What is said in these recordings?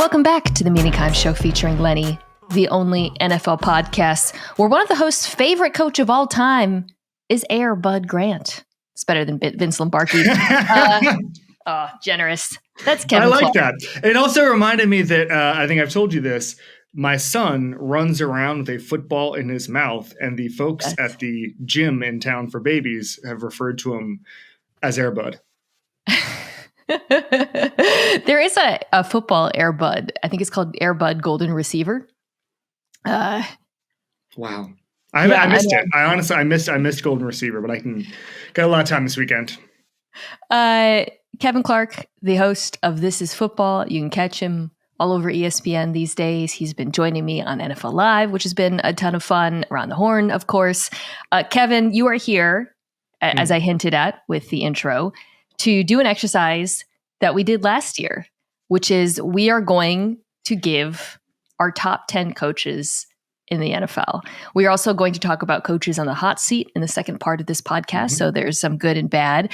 Welcome back to the Mina and Kevin Show featuring Lenny, the only NFL podcast where one of the hosts' favorite coach of all time is Air Bud Grant. It's better than Vince Lombardi. Generous. That's Kevin. I like Clark. that. It also reminded me that I think I've told you this. My son runs around with a football in his mouth, and the folks at the gym in town for babies have referred to him as Air Bud. There is a football Air Bud. I think it's called Air Bud Golden Receiver. Wow. I missed it. I missed Golden Receiver, but got a lot of time this weekend. Kevin Clark, the host of This Is Football. You can catch him all over ESPN these days. He's been joining me on NFL Live, which has been a ton of fun. Around the Horn, of course. Kevin, you are here, as I hinted at with the intro, to do an exercise that we did last year, which is we are going to give our top 10 coaches in the NFL. We are also going to talk about coaches on the hot seat in the second part of this podcast. So there's some good and bad.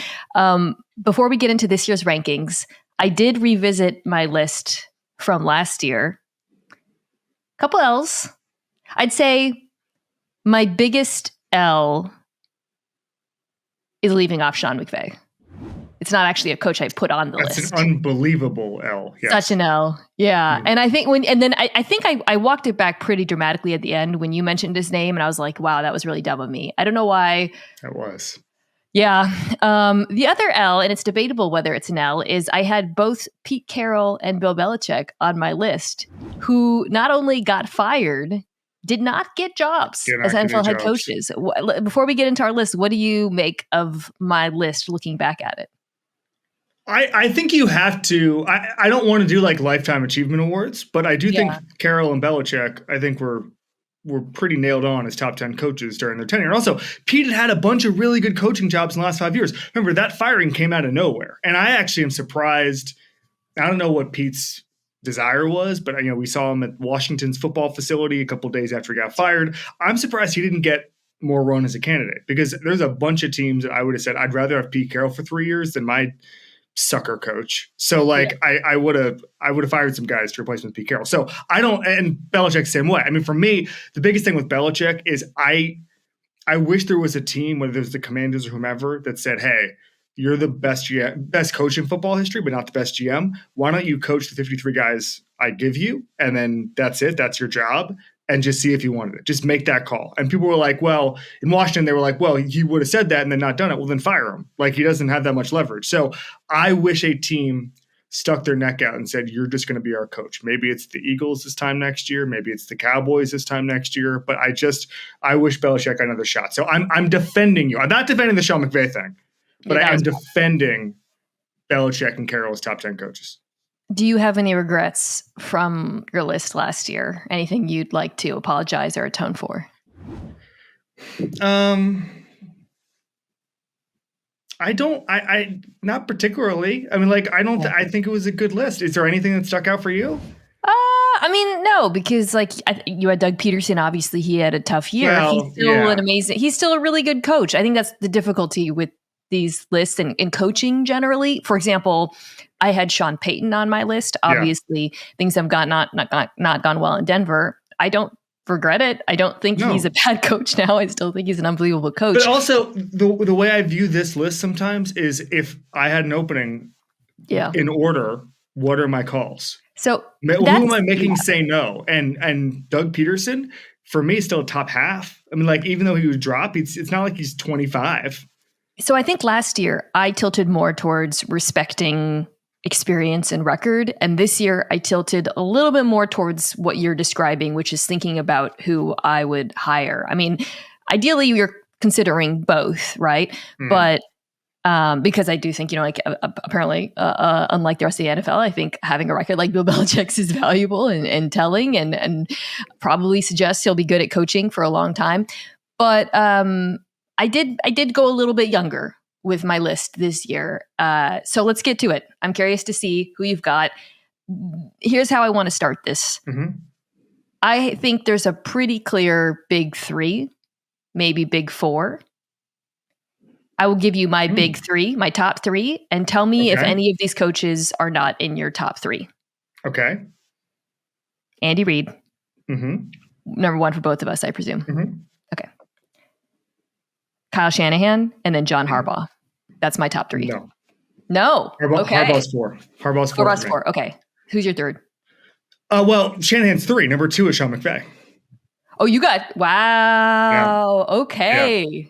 Before we get into this year's rankings, I did revisit my list from last year. Couple L's. I'd say my biggest L is leaving off Sean McVay. It's not actually a coach I put on the list. That's an unbelievable L. Yes. Such an L. Yeah. And I think I walked it back pretty dramatically at the end when you mentioned his name, and I was like, wow, that was really dumb of me. I don't know why. That was. Yeah. The other L, and it's debatable whether it's an L, is I had both Pete Carroll and Bill Belichick on my list, who not only got fired, did not get jobs as NFL head coaches. Before we get into our list, what do you make of my list looking back at it? I think you have to. I don't want to do like lifetime achievement awards, but I do think Carroll and Belichick, I think were pretty nailed on as top 10 coaches during their tenure. And also, Pete had a bunch of really good coaching jobs in the last 5 years. Remember, that firing came out of nowhere. And I actually am surprised. I don't know what Pete's desire was, but we saw him at Washington's football facility a couple of days after he got fired. I'm surprised he didn't get more run as a candidate, because there's a bunch of teams that I would have said I'd rather have Pete Carroll for 3 years than my sucker coach. So I would have fired some guys to replace him with Pete Carroll. So and Belichick same way. I mean, for me, the biggest thing with Belichick is I wish there was a team, whether it was the Commanders or whomever, that said, hey, you're the best coach in football history, but not the best GM. Why don't you coach the 53 guys I give you? And then that's it. That's your job. And just see if you wanted it. Just make that call. And people were like, well, in Washington, they were like, well, he would have said that and then not done it. Well, then fire him. Like, he doesn't have that much leverage. So I wish a team stuck their neck out and said, you're just going to be our coach. Maybe it's the Eagles this time next year. Maybe it's the Cowboys this time next year. But I wish Belichick got another shot. So I'm defending you. I'm not defending the Sean McVay thing, but I am defending Belichick and Carroll as top 10 coaches. Do you have any regrets from your list last year? Anything you'd like to apologize or atone for? I don't. I not particularly. I mean, like, I think it was a good list. Is there anything that stuck out for you? I mean, no, because you had Doug Pederson. Obviously, he had a tough year. Well, he's still he's still a really good coach. I think that's the difficulty with these lists and in coaching generally. For example, I had Sean Payton on my list. Obviously, things have not gone well in Denver. I don't regret it. I don't think he's a bad coach now. I still think he's an unbelievable coach. But also, the way I view this list sometimes is, if I had an opening in order, what are my calls? So who am I making say no? And Doug Pederson, for me, is still a top half. I mean, like, even though he was dropped, it's not like he's 25. So I think last year I tilted more towards respecting experience and record. And this year I tilted a little bit more towards what you're describing, which is thinking about who I would hire. I mean, ideally you're considering both, right? But because I do think, apparently, unlike the rest of the NFL, I think having a record like Bill Belichick's is valuable and telling and probably suggests he'll be good at coaching for a long time. But I did go a little bit younger with my list this year. So let's get to it. I'm curious to see who you've got. Here's how I want to start this. I think there's a pretty clear big three, maybe big four. I will give you my big three, my top three, and tell me if any of these coaches are not in your top three. Okay. Andy Reid. Mm-hmm. Number one for both of us, I presume. Mm-hmm. Okay. Kyle Shanahan and then John Harbaugh. That's my top three. No. Okay. Harbaugh's four. Harbaugh's four. Okay. Who's your third? Well, Shanahan's three. Number two is Sean McVay. Oh, you got, wow. Yeah. Okay. Yeah.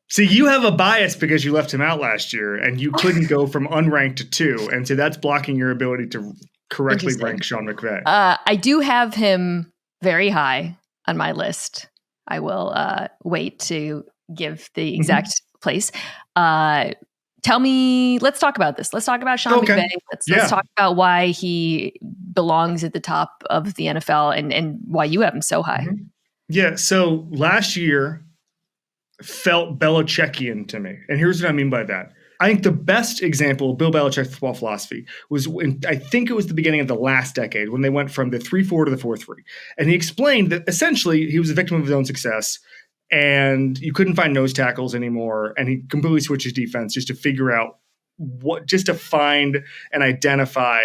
See, you have a bias because you left him out last year and you couldn't go from unranked to two. And so that's blocking your ability to correctly rank Sean McVay. I do have him very high on my list. I will wait to give the exact place. Tell me, let's talk about this. Let's talk about Sean McVay. Let's talk about why he belongs at the top of the NFL and why you have him so high. Mm-hmm. Yeah, so last year felt Belichickian to me. And here's what I mean by that. I think the best example of Bill Belichick's football philosophy was I think it was the beginning of the last decade when they went from the 3-4 to the 4-3. And he explained that essentially he was a victim of his own success and you couldn't find nose tackles anymore. And he completely switched his defense just to figure out just to find and identify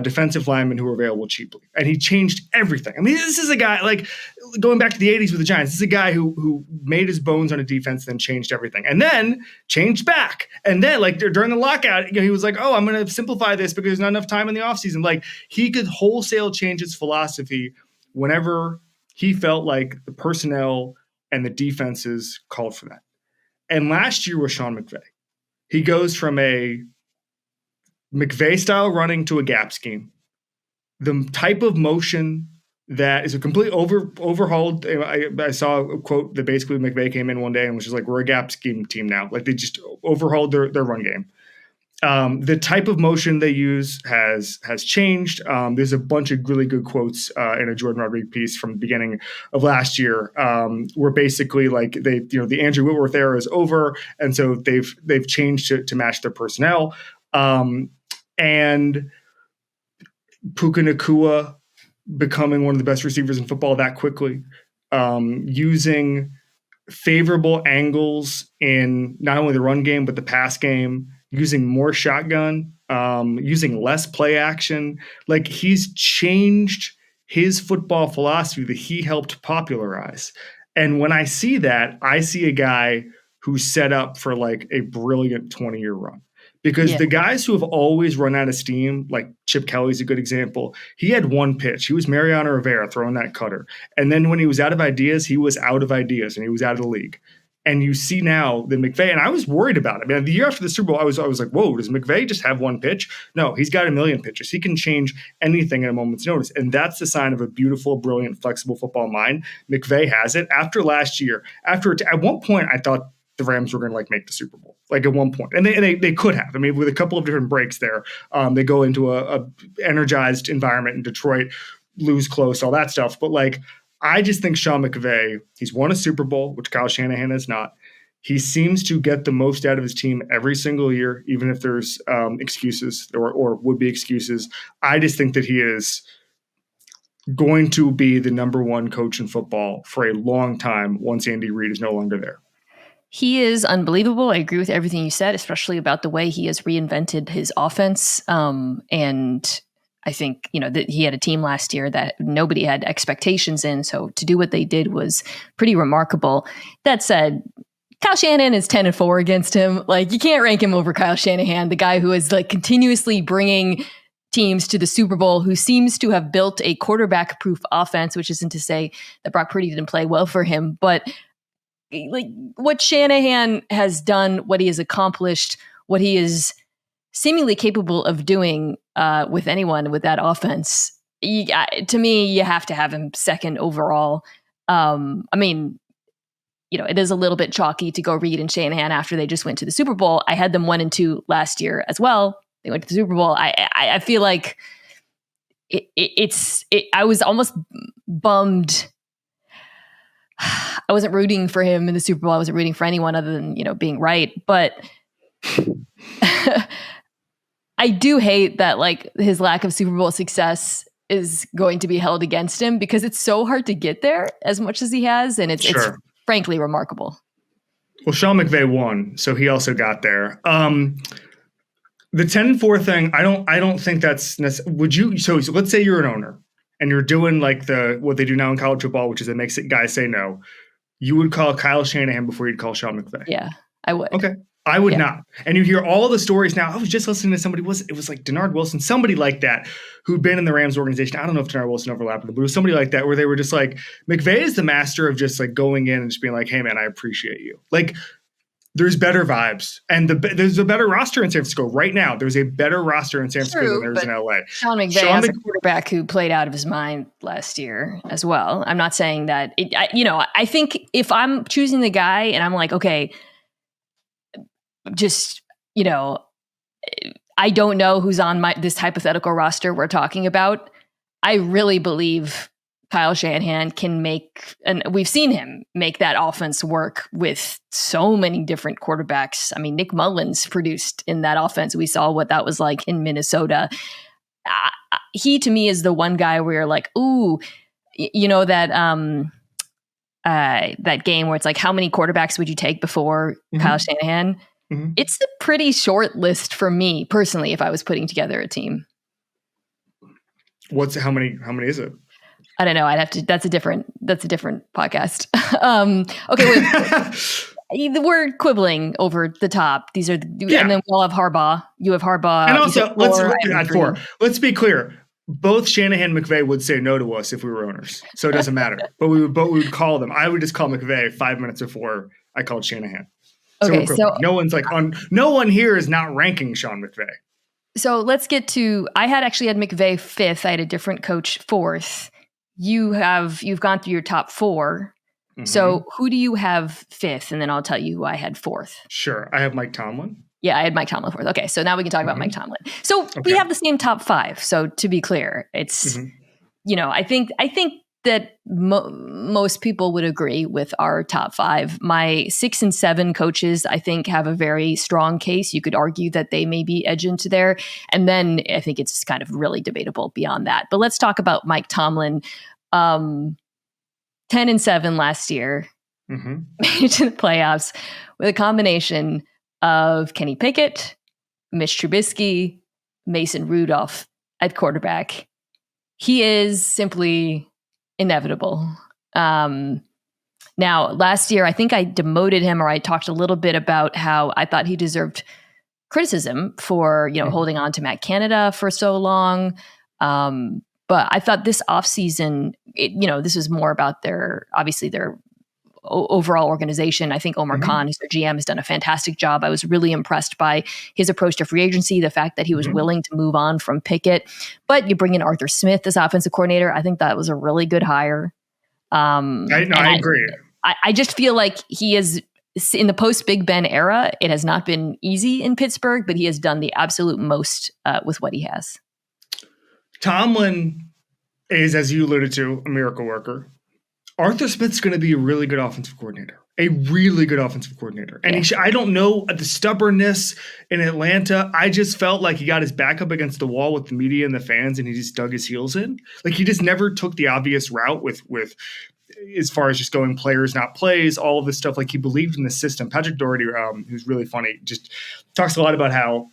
defensive linemen who were available cheaply. And he changed everything. I mean, this is a guy, like, going back to the 80s with the Giants, this is a guy who made his bones on a defense, then changed everything. And then changed back. And then, like, during the lockout, he was like, oh, I'm going to simplify this because there's not enough time in the offseason. Like, he could wholesale change his philosophy whenever he felt like the personnel and the defenses called for that. And last year was Sean McVay. He goes from a McVay-style running to a gap scheme. The type of motion that is a complete overhauled. I saw a quote that basically McVay came in one day and was just like, we're a gap scheme team now. Like, they just overhauled their run game. The type of motion they use has changed. There's a bunch of really good quotes in a Jordan Rodriguez piece from the beginning of last year, where basically, like, the Andrew Whitworth era is over, and so they've changed to match their personnel. And Puka Nacua becoming one of the best receivers in football that quickly, using favorable angles in not only the run game but the pass game, using more shotgun, using less play action. Like, he's changed his football philosophy that he helped popularize. And when I see that, I see a guy who's set up for, like, a brilliant 20-year run. Because the guys who have always run out of steam, like Chip Kelly's a good example, he had one pitch. He was Mariano Rivera throwing that cutter. And then when he was out of ideas, he was out of ideas and he was out of the league. And you see now that McVay, and I was worried about it. I mean, the year after the Super Bowl, I was like, whoa, does McVay just have one pitch? No, he's got a million pitches. He can change anything at a moment's notice. And that's the sign of a beautiful, brilliant, flexible football mind. McVay has it. After last year, at one point, I thought the Rams were going to, like, make the Super Bowl, like, at one point. And they could have. I mean, with a couple of different breaks there, they go into a energized environment in Detroit, lose close, all that stuff. But, like, I just think Sean McVay, he's won a Super Bowl, which Kyle Shanahan has not. He seems to get the most out of his team every single year, even if there's excuses or would be excuses. I just think that he is going to be the number one coach in football for a long time once Andy Reid is no longer there. He is unbelievable. I agree with everything you said, especially about the way he has reinvented his offense. And I think, that he had a team last year that nobody had expectations in. So to do what they did was pretty remarkable. That said, Kyle Shanahan is 10-4 against him. Like, you can't rank him over Kyle Shanahan, the guy who is, like, continuously bringing teams to the Super Bowl, who seems to have built a quarterback-proof offense, which isn't to say that Brock Purdy didn't play well for him, but, like, what Shanahan has done, what he has accomplished, what he is seemingly capable of doing with anyone with that offense, to me, you have to have him second overall. I mean, it is a little bit chalky to go Reid and Shanahan after they just went to the Super Bowl. I had them 1-2 last year as well. They went to the Super Bowl. I feel like I was almost bummed. I wasn't rooting for him in the Super Bowl. I wasn't rooting for anyone other than, being right. But I do hate that, like, his lack of Super Bowl success is going to be held against him because it's so hard to get there as much as he has. And it's frankly remarkable. Well, Sean McVay won, so he also got there. The 10-4 thing, I don't think that's necessary. Would you? So let's say you're an owner and you're doing like what they do now in college football, which is it makes guys say no, you would call Kyle Shanahan before you'd call Sean McVay. Yeah, I would. Okay. I would not. And you hear all the stories now. I was just listening to somebody, it was like Denard Wilson, somebody like that who'd been in the Rams organization. I don't know if Denard Wilson overlapped with him, but it was somebody like that where they were just like, McVay is the master of just like going in and just being like, hey man, I appreciate you. Like there's better vibes and there's a better roster in San Francisco right now. There's a better roster in San Francisco than there is in LA. Sean McVay has a quarterback who played out of his mind last year as well. I'm not saying that I think if I'm choosing the guy and I'm like, okay, just, I don't know who's on this hypothetical roster we're talking about. I really believe Kyle Shanahan can and we've seen him make that offense work with so many different quarterbacks. I mean, Nick Mullins produced in that offense. We saw what that was like in Minnesota. He, to me, is the one guy where you're like, ooh, that game where it's like, how many quarterbacks would you take before Kyle Shanahan? Mm-hmm. It's a pretty short list for me personally if I was putting together a team. How many is it? I don't know. That's a different podcast. Okay, we're quibbling over the top. These are and then we'll have Harbaugh. You have Harbaugh. And also let's be clear. Both Shanahan and McVay would say no to us if we were owners. So it doesn't matter. But we would call them. I would just call McVay 5 minutes before I called Shanahan. Okay, so no one's like no one here is not ranking Sean McVay. So let's get to. I had McVay 5th. I had a different coach 4th. You've gone through your top 4. Mm-hmm. So who do you have 5th? And then I'll tell you who I had 4th. Sure, I have Mike Tomlin. Yeah, I had Mike Tomlin 4th. Okay, so now we can talk about Mike Tomlin. So we have the same top 5. So to be clear, it's I think that most people would agree with our top 5. My 6 and 7 coaches, I think, have a very strong case. You could argue that they maybe edge into there. And then I think it's kind of really debatable beyond that. But let's talk about Mike Tomlin. 10 and 7 last year, made it to the playoffs with a combination of Kenny Pickett, Mitch Trubisky, Mason Rudolph at quarterback. He is simply inevitable. Now, last year, I think I demoted him, or I talked a little bit about how I thought he deserved criticism for, holding on to Matt Canada for so long. But I thought this offseason, this was more about their overall organization. I think Omar Khan, who's their GM, has done a fantastic job. I was really impressed by his approach to free agency, the fact that he was willing to move on from Pickett. But you bring in Arthur Smith as offensive coordinator. I think that was a really good hire. I agree. I just feel like he is, in the post-Big Ben era, it has not been easy in Pittsburgh, but he has done the absolute most with what he has. Tomlin is, as you alluded to, a miracle worker. Arthur Smith's going to be a really good offensive coordinator. And I don't know the stubbornness in Atlanta. I just felt like he got his back up against the wall with the media and the fans, and he just dug his heels in. Like he just never took the obvious route with as far as just going players, not plays, all of this stuff. Like he believed in the system. Patrick Doherty, who's really funny, just talks a lot about how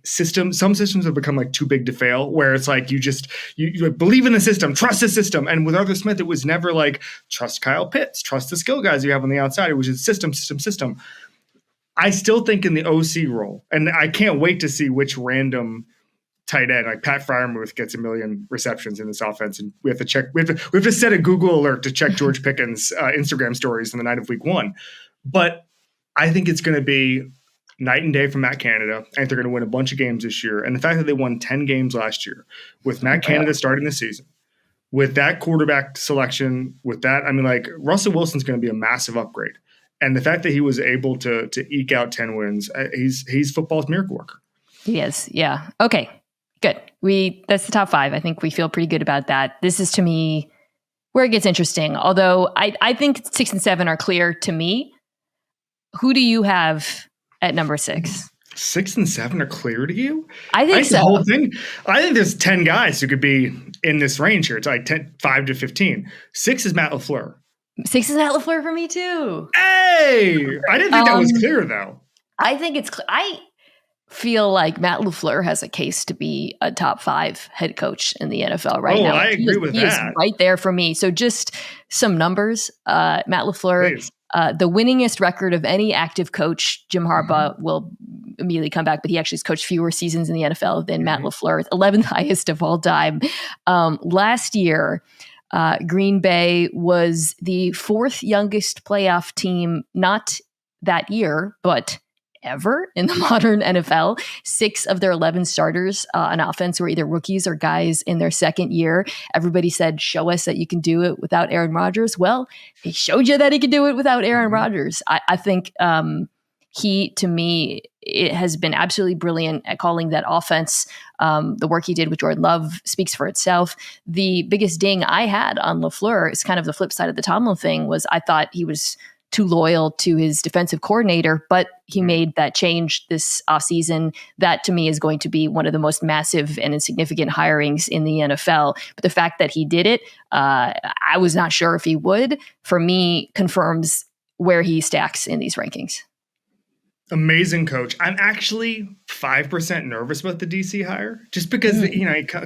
some systems have become like too big to fail, where it's like you believe in the system, trust the system. And with Arthur Smith, it was never like trust Kyle Pitts, trust the skill guys you have on the outside. It was just system. I still think in the OC role, and I can't wait to see which random tight end like Pat Freiermuth gets 1 million receptions in this offense, and we have to check. We have to set a Google alert to check George Pickens' Instagram stories in the night of Week 1. But I think it's going to be night and day from Matt Canada. I think they're going to win a bunch of games this year. And the fact that they won 10 games last year with Matt Canada starting the season, with that quarterback selection, with that, Russell Wilson's going to be a massive upgrade. And the fact that he was able to eke out 10 wins, he's football's miracle worker. He is. Yeah. Okay, good. That's the top 5. I think we feel pretty good about that. This is, to me, where it gets interesting. Although I think 6 and 7 are clear to me. Who do you have at number 6? 6 and 7 are clear to you? I think so. The whole thing. I think there's 10 guys who could be in this range here. It's like 5 to 15. 6 is Matt LaFleur. 6 is Matt LaFleur for me too. Hey, I didn't think that was clear though. I think it's. feel like Matt LaFleur has a case to be a top 5 head coach in the NFL right now. I agree with that. He is right there for me. So just some numbers. Matt LaFleur, Please. The winningest record of any active coach. Jim Harbaugh will immediately come back, but he actually has coached fewer seasons in the NFL than Matt LaFleur, 11th highest of all time. Last year, Green Bay was the 4th youngest playoff team, not that year, but ever in the modern NFL. 6 of their 11 starters on offense were either rookies or guys in their second year. Everybody said, show us that you can do it without Aaron Rodgers. Well, he showed you that he could do it without Aaron Rodgers. I think he, to me, it has been absolutely brilliant at calling that offense. The work he did with Jordan Love speaks for itself. The biggest ding I had on LaFleur is kind of the flip side of the Tomlin thing was I thought he was too loyal to his defensive coordinator, but he made that change this offseason. That to me is going to be one of the most massive and insignificant hirings in the NFL. But the fact that he did it, I was not sure if he would, for me, confirms where he stacks in these rankings. Amazing coach. I'm actually 5% nervous about the DC hire just because,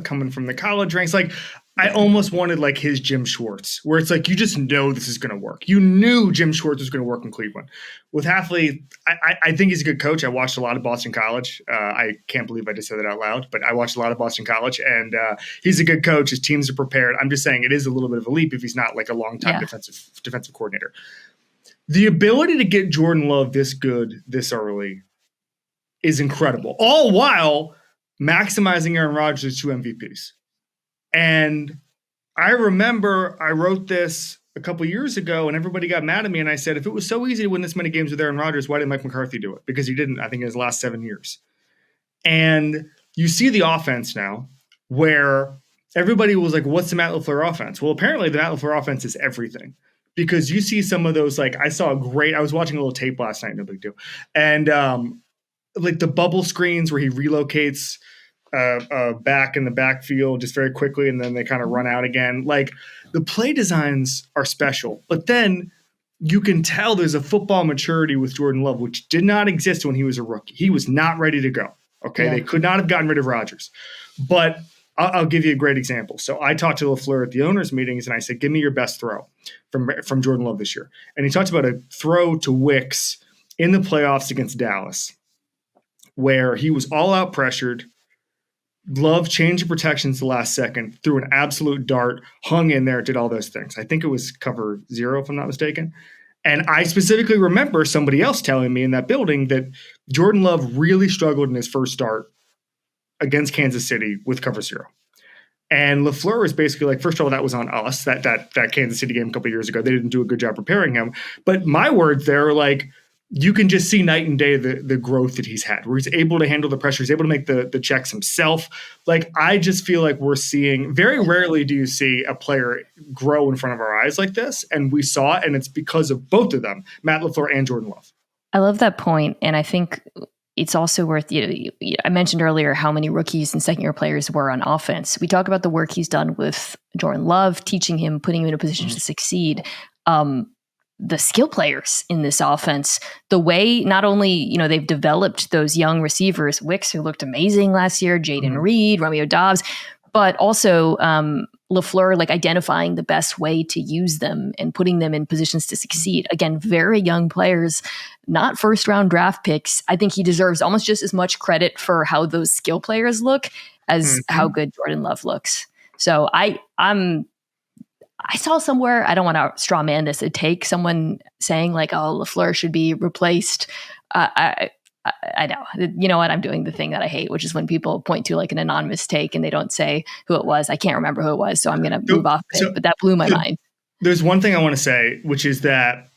coming from the college ranks, like I almost wanted like his Jim Schwartz, where it's like, you just know this is going to work. You knew Jim Schwartz was going to work in Cleveland. With Hafley, I think he's a good coach. I watched a lot of Boston College. I can't believe I just said that out loud, but I watched a lot of Boston College, and he's a good coach. His teams are prepared. I'm just saying it is a little bit of a leap if he's not like a long-time defensive coordinator. The ability to get Jordan Love this good this early is incredible, all while maximizing Aaron Rodgers' 2 MVPs. And I remember I wrote this a couple years ago and everybody got mad at me. And I said, if it was so easy to win this many games with Aaron Rodgers, why didn't Mike McCarthy do it? Because he didn't, I think, in his last 7 years. And you see the offense now where everybody was like, what's the Matt LaFleur offense? Well, apparently the Matt LaFleur offense is everything. Because you see some of those, like I was watching a little tape last night, no big deal. And like the bubble screens where he relocates back in the backfield just very quickly, and then they kind of run out again. Like the play designs are special, but then you can tell there's a football maturity with Jordan Love, which did not exist when he was a rookie. He was not ready to go. Okay. Yeah. They could not have gotten rid of Rodgers, but I'll give you a great example. So I talked to LaFleur at the owners' meetings, and I said, give me your best throw from Jordan Love this year. And he talked about a throw to Wicks in the playoffs against Dallas, where he was all out pressured. Love changed the protections the last second, threw an absolute dart, hung in there, did all those things. I think it was cover 0, if I'm not mistaken. And I specifically remember somebody else telling me in that building that Jordan Love really struggled in his first start against Kansas City with cover 0. And LaFleur is basically like, first of all, that was on us, that Kansas City game a couple of years ago. They didn't do a good job preparing him. But my words there are like, you can just see night and day the growth that he's had, where he's able to handle the pressure. He's able to make the checks himself. Like, I just feel like we're seeing, very rarely do you see a player grow in front of our eyes like this. And we saw it, and it's because of both of them, Matt LaFleur and Jordan Love. I love that point. And I think it's also worth, I mentioned earlier how many rookies and second-year players were on offense. We talk about the work he's done with Jordan Love, teaching him, putting him in a position to succeed. The skill players in this offense, the way not only, they've developed those young receivers, Wicks, who looked amazing last year, Jaden Reed, Romeo Dobbs, but also LaFleur, like identifying the best way to use them and putting them in positions to succeed. Again, very young players, not first-round draft picks. I think he deserves almost just as much credit for how those skill players look as how good Jordan Love looks. So I saw somewhere, I don't want to straw man this, a take, someone saying like, oh, LaFleur should be replaced. I know. You know what? I'm doing the thing that I hate, which is when people point to like an anonymous take and they don't say who it was. I can't remember who it was, so I'm going to move off of it, but that blew my mind. There's one thing I want to say, which is that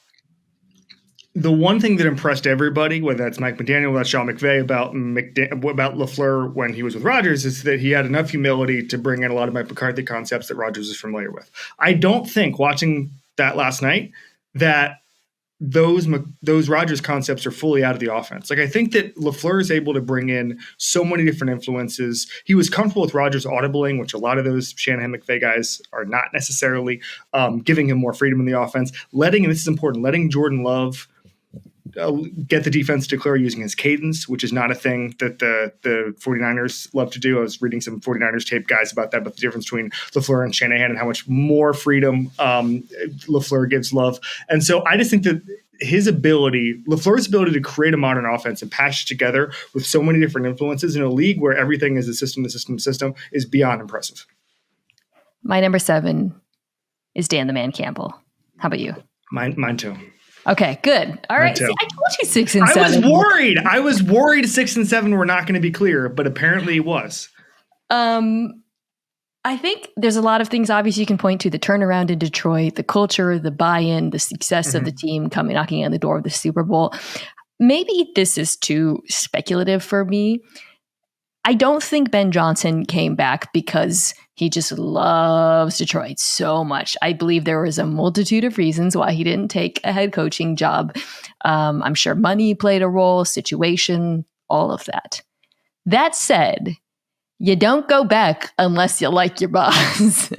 the one thing that impressed everybody, whether that's Mike McDaniel, that's Sean McVay, about LaFleur when he was with Rodgers, is that he had enough humility to bring in a lot of Mike McCarthy concepts that Rodgers is familiar with. I don't think, watching that last night, that those Rodgers concepts are fully out of the offense. Like, I think that LaFleur is able to bring in so many different influences. He was comfortable with Rodgers audibling, which a lot of those Shanahan McVay guys are not necessarily, giving him more freedom in the offense, and this is important, letting Jordan Love get the defense to declare using his cadence, which is not a thing that the 49ers love to do. I was reading some 49ers tape guys about that, about the difference between LaFleur and Shanahan and how much more freedom LaFleur gives Love. And so I just think that LaFleur's ability to create a modern offense and patch it together with so many different influences in a league where everything is a system is beyond impressive. My number 7 is Dan the Man Campbell. How about you? Mine too. Okay, good. All right. See, I told you 6 and 7. I was worried 6 and 7 were not going to be clear, but apparently it was. I think there's a lot of things obviously you can point to: the turnaround in Detroit, the culture, the buy-in, the success of the team knocking on the door of the Super Bowl. Maybe this is too speculative for me. I don't think Ben Johnson came back because he just loves Detroit so much. I believe there was a multitude of reasons why he didn't take a head coaching job. I'm sure money played a role, situation, all of that. That said, you don't go back unless you like your boss.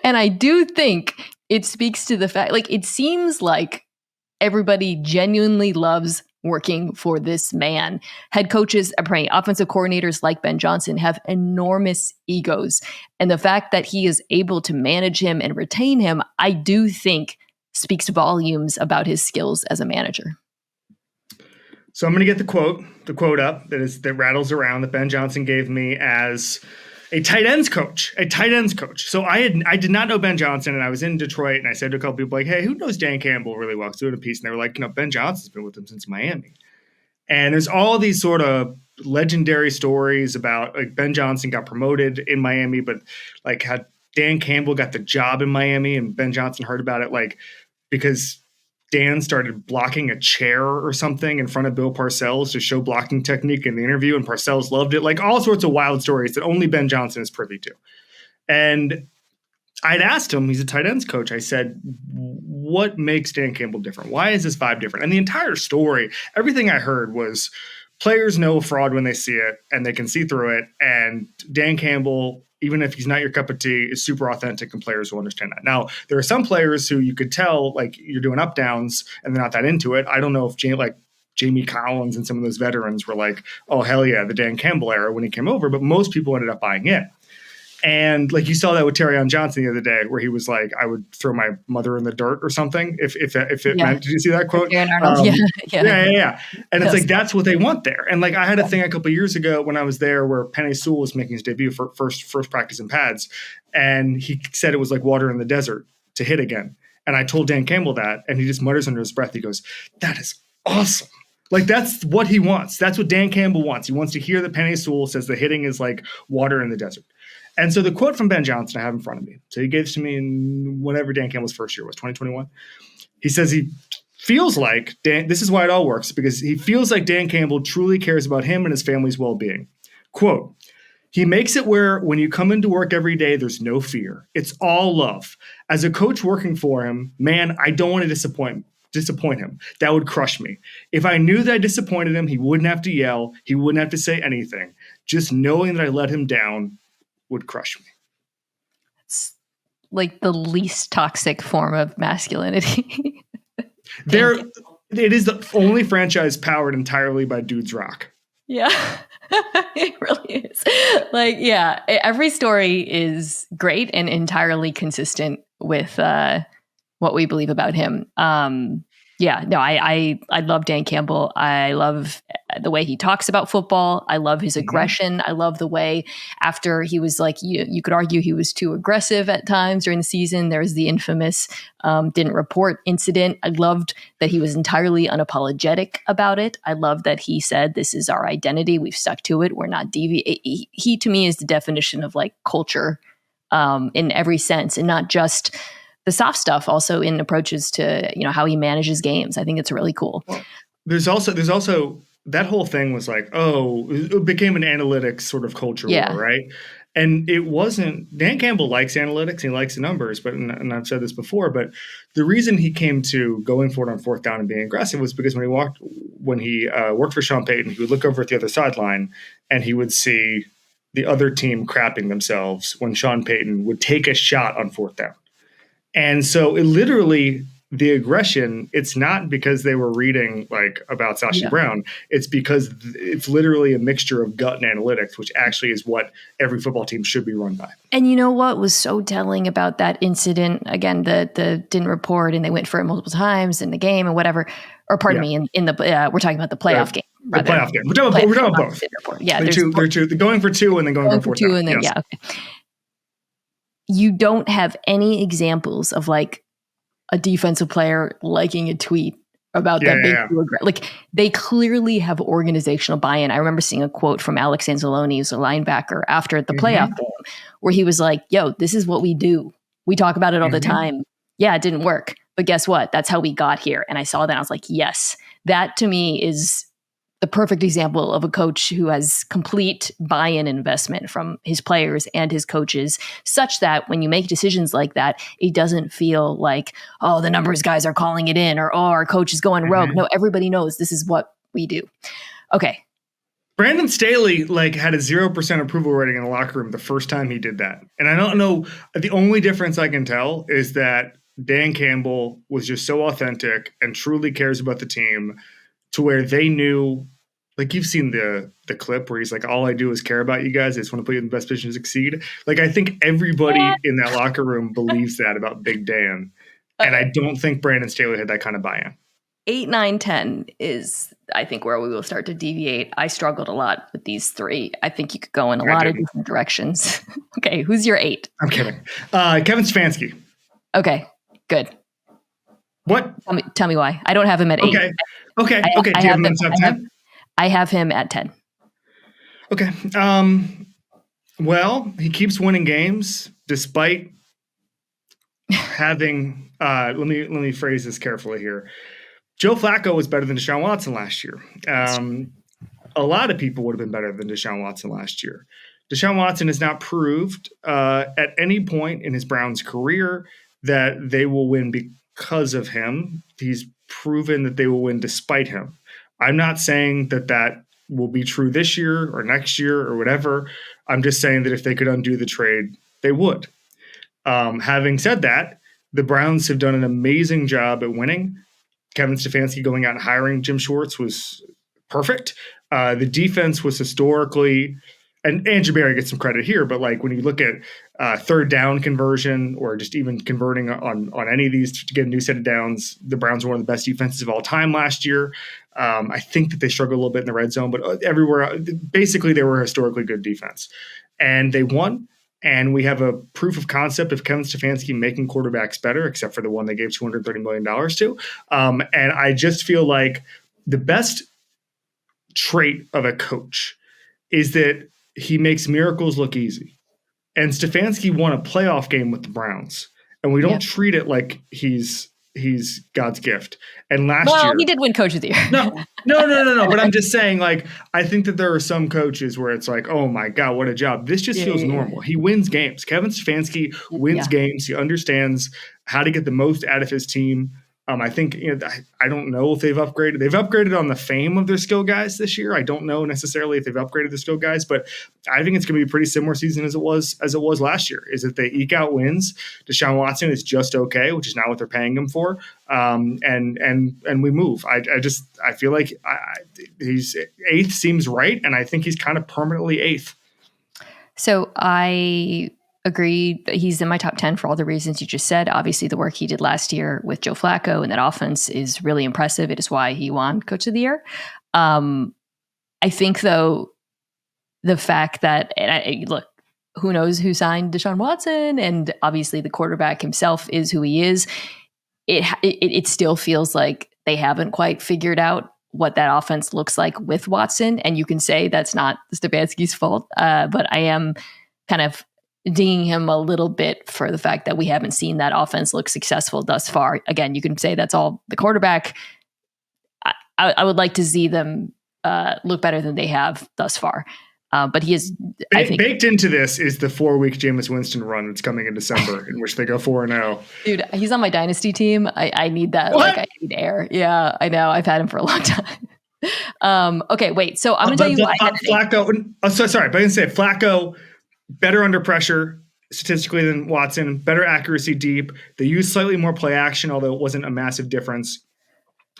And I do think it speaks to the fact, like, it seems like everybody genuinely loves working for this man. Head coaches, offensive coordinators like Ben Johnson have enormous egos. And the fact that he is able to manage him and retain him, I do think speaks volumes about his skills as a manager. So I'm going to get the quote up that rattles around that Ben Johnson gave me as a tight ends coach. So I did not know Ben Johnson, and I was in Detroit, and I said to a couple people, like, hey, who knows Dan Campbell really well? I was doing a piece, and they were like, Ben Johnson's been with him since Miami. And there's all these sort of legendary stories about, like, Ben Johnson got promoted in Miami, but like how Dan Campbell got the job in Miami, and Ben Johnson heard about it, like, because Dan started blocking a chair or something in front of Bill Parcells to show blocking technique in the interview, and Parcells loved it. Like, all sorts of wild stories that only Ben Johnson is privy to. And I'd asked him, he's a tight ends coach. I said, what makes Dan Campbell different? Why is this vibe different? And the entire story, everything I heard was players know fraud when they see it, and they can see through it. And Dan Campbell, even if he's not your cup of tea, is super authentic, and players will understand that. Now, there are some players who you could tell, like, you're doing up downs and they're not that into it. I don't know if Jamie Collins and some of those veterans were like, oh, hell yeah, the Dan Campbell era when he came over, but most people ended up buying in. And like, you saw that with Terrion Johnson the other day, where he was like, I would throw my mother in the dirt or something. If it meant, did you see that quote? Yeah. And it's like, that's what they want there. And like, I had a thing a couple of years ago when I was there where Penei Sewell was making his debut for first practice in pads. And he said it was like water in the desert to hit again. And I told Dan Campbell that, and he just mutters under his breath. He goes, that is awesome. Like, that's what he wants. That's what Dan Campbell wants. He wants to hear that Penei Sewell says the hitting is like water in the desert. And so the quote from Ben Johnson I have in front of me. So he gave it to me in whenever Dan Campbell's first year was, 2021. He says he feels like this is why it all works, because he feels like Dan Campbell truly cares about him and his family's well-being. Quote, he makes it where when you come into work every day, there's no fear. It's all love. As a coach working for him, man, I don't want to disappoint him. That would crush me. If I knew that I disappointed him, he wouldn't have to yell. He wouldn't have to say anything. Just knowing that I let him down would crush me. It's like the least toxic form of masculinity. It is the only franchise powered entirely by dudes rock. Yeah, it really is. Like, yeah, every story is great and entirely consistent with what we believe about him. I love Dan Campbell. I love the way he talks about football. I love his aggression. I love the way after he was like, you could argue he was too aggressive at times during the season. There was the infamous didn't report incident. I loved that he was entirely unapologetic about it. I love that he said, this is our identity. We've stuck to it. We're not deviating. He to me is the definition of like culture in every sense, and not just the soft stuff, also in approaches to, how he manages games. I think it's really cool. Well, there's also that whole thing was like, it became an analytics sort of culture war, right? And it wasn't. Dan Campbell likes analytics, he likes the numbers, but and I've said this before, but the reason he came to going for it on fourth down and being aggressive was because when he worked for Sean Payton, he would look over at the other sideline and he would see the other team crapping themselves when Sean Payton would take a shot on fourth down. And so it literally the aggression, it's not because they were reading like about Sashi Brown. It's because it's literally a mixture of gut and analytics, which actually is what every football team should be run by. And you know what was so telling about that incident? Again, the didn't report and they went for it multiple times in the game and whatever. Or pardon me, in the we're talking about the playoff game. The playoff game. We're talking about both. Yeah, they're going for two and then going for two and then okay. You don't have any examples of like a defensive player liking a tweet about that being too aggressive. Like they clearly have organizational buy-in. I remember seeing a quote from Alex Anzalone, who's a linebacker, after the playoff game, where he was like, "Yo, this is what we do. We talk about it all the time. Yeah, it didn't work, but guess what? That's how we got here." And I saw that, and I was like, "Yes, that to me is the perfect example of a coach who has complete buy-in investment from his players and his coaches, such that when you make decisions like that, it doesn't feel like, oh, the numbers guys are calling it in, or oh, our coach is going rogue. No, everybody knows this is what we do." Okay. Brandon Staley had a 0% approval rating in the locker room the first time he did that. And I don't know, the only difference I can tell is that Dan Campbell was just so authentic and truly cares about the team, to where they knew, like you've seen the clip where he's like, "All I do is care about you guys. I just want to put you in the best position to succeed." Like, I think everybody in that locker room believes that about Big Dan. And I don't think Brandon Staley had that kind of buy-in. 8, 9, 10 is, I think, where we will start to deviate. I struggled a lot with these three. I think you could go in a lot of different directions. Okay, who's your 8? I'm kidding. Kevin Stefanski. Okay, good. What? Tell me why. I don't have him at 8. Okay. Do you have him in the top 10? I have him at 10. Okay. Well, he keeps winning games despite having let me phrase this carefully here. Joe Flacco was better than Deshaun Watson last year. A lot of people would have been better than Deshaun Watson last year. Deshaun Watson has not proved at any point in his Browns career that they will win because of him. He's proven that they will win despite him. I'm not saying that will be true this year or next year or whatever. I'm just saying that if they could undo the trade, they would. Having said that, the Browns have done an amazing job at winning. Kevin Stefanski going out and hiring Jim Schwartz was perfect. The defense was historically, and Jabari gets some credit here, but when you look at third down conversion or just even converting on any of these to get a new set of downs, the Browns were one of the best defenses of all time last year. I think that they struggled a little bit in the red zone, but everywhere, basically they were a historically good defense. And they won. And we have a proof of concept of Kevin Stefanski making quarterbacks better, except for the one they gave $230 million to. And I just feel like the best trait of a coach is that he makes miracles look easy. And Stefanski won a playoff game with the Browns. And we don't treat it like he's God's gift. And last year, he did win Coach of the Year. No. But I'm just saying, I think that there are some coaches where it's like, oh my God, what a job. This just feels normal. He wins games. Kevin Stefanski wins games. He understands how to get the most out of his team. I think, I don't know if they've upgraded. They've upgraded on the fame of their skill guys this year. I don't know necessarily if they've upgraded the skill guys, but I think it's going to be a pretty similar season as it was last year. Is that they eke out wins. Deshaun Watson is just okay, which is not what they're paying him for. And we move. I feel like he's 8th seems right, and I think he's kind of permanently 8th. So I agree. He's in my top 10 for all the reasons you just said. Obviously, the work he did last year with Joe Flacco and that offense is really impressive. It is why he won Coach of the Year. I think, though, the fact that, look, who knows who signed Deshaun Watson, and obviously the quarterback himself is who he is. It still feels like they haven't quite figured out what that offense looks like with Watson. And you can say that's not Stefanski's fault, but I am kind of dinging him a little bit for the fact that we haven't seen that offense look successful thus far. Again, you can say that's all the quarterback. I would like to see them look better than they have thus far. But he is, I think, baked into this is the 4-week Jameis Winston run that's coming in December, in which they go 4-0. Dude, he's on my dynasty team. I need that. What? I need air. Yeah, I know. I've had him for a long time. Okay, wait. So I'm going to tell you why. Flacco. Sorry, but I didn't say Flacco better under pressure, statistically than Watson, better accuracy deep. They used slightly more play action, although it wasn't a massive difference.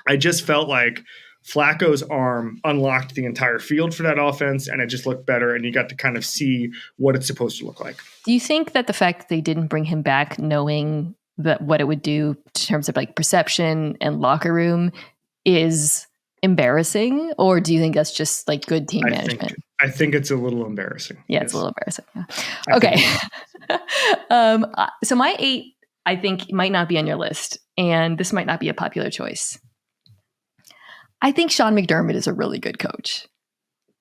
I just felt like Flacco's arm unlocked the entire field for that offense, and it just looked better, and you got to kind of see what it's supposed to look like. Do you think that the fact that they didn't bring him back knowing that what it would do in terms of like perception and locker room is embarrassing, or do you think that's just like good team management? I think it's a little embarrassing. Yeah, it's a little embarrassing. Yeah. Okay. So my 8, I think, might not be on your list, and this might not be a popular choice. I think Sean McDermott is a really good coach.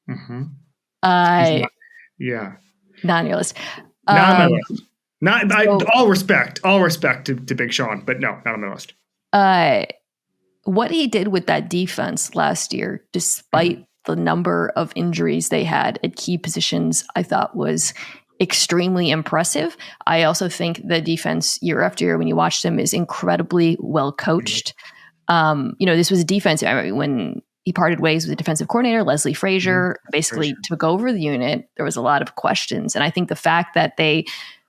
Mm-hmm. Not on your list. Not on my list. All respect to Big Sean, but no, not on my list. What he did with that defense last year, despite the number of injuries they had at key positions, I thought was extremely impressive. I also think the defense year after year, when you watch them, is incredibly well coached. This was a defense. When he parted ways with the defensive coordinator, Leslie Frazier, basically took over the unit, there was a lot of questions. And I think the fact that they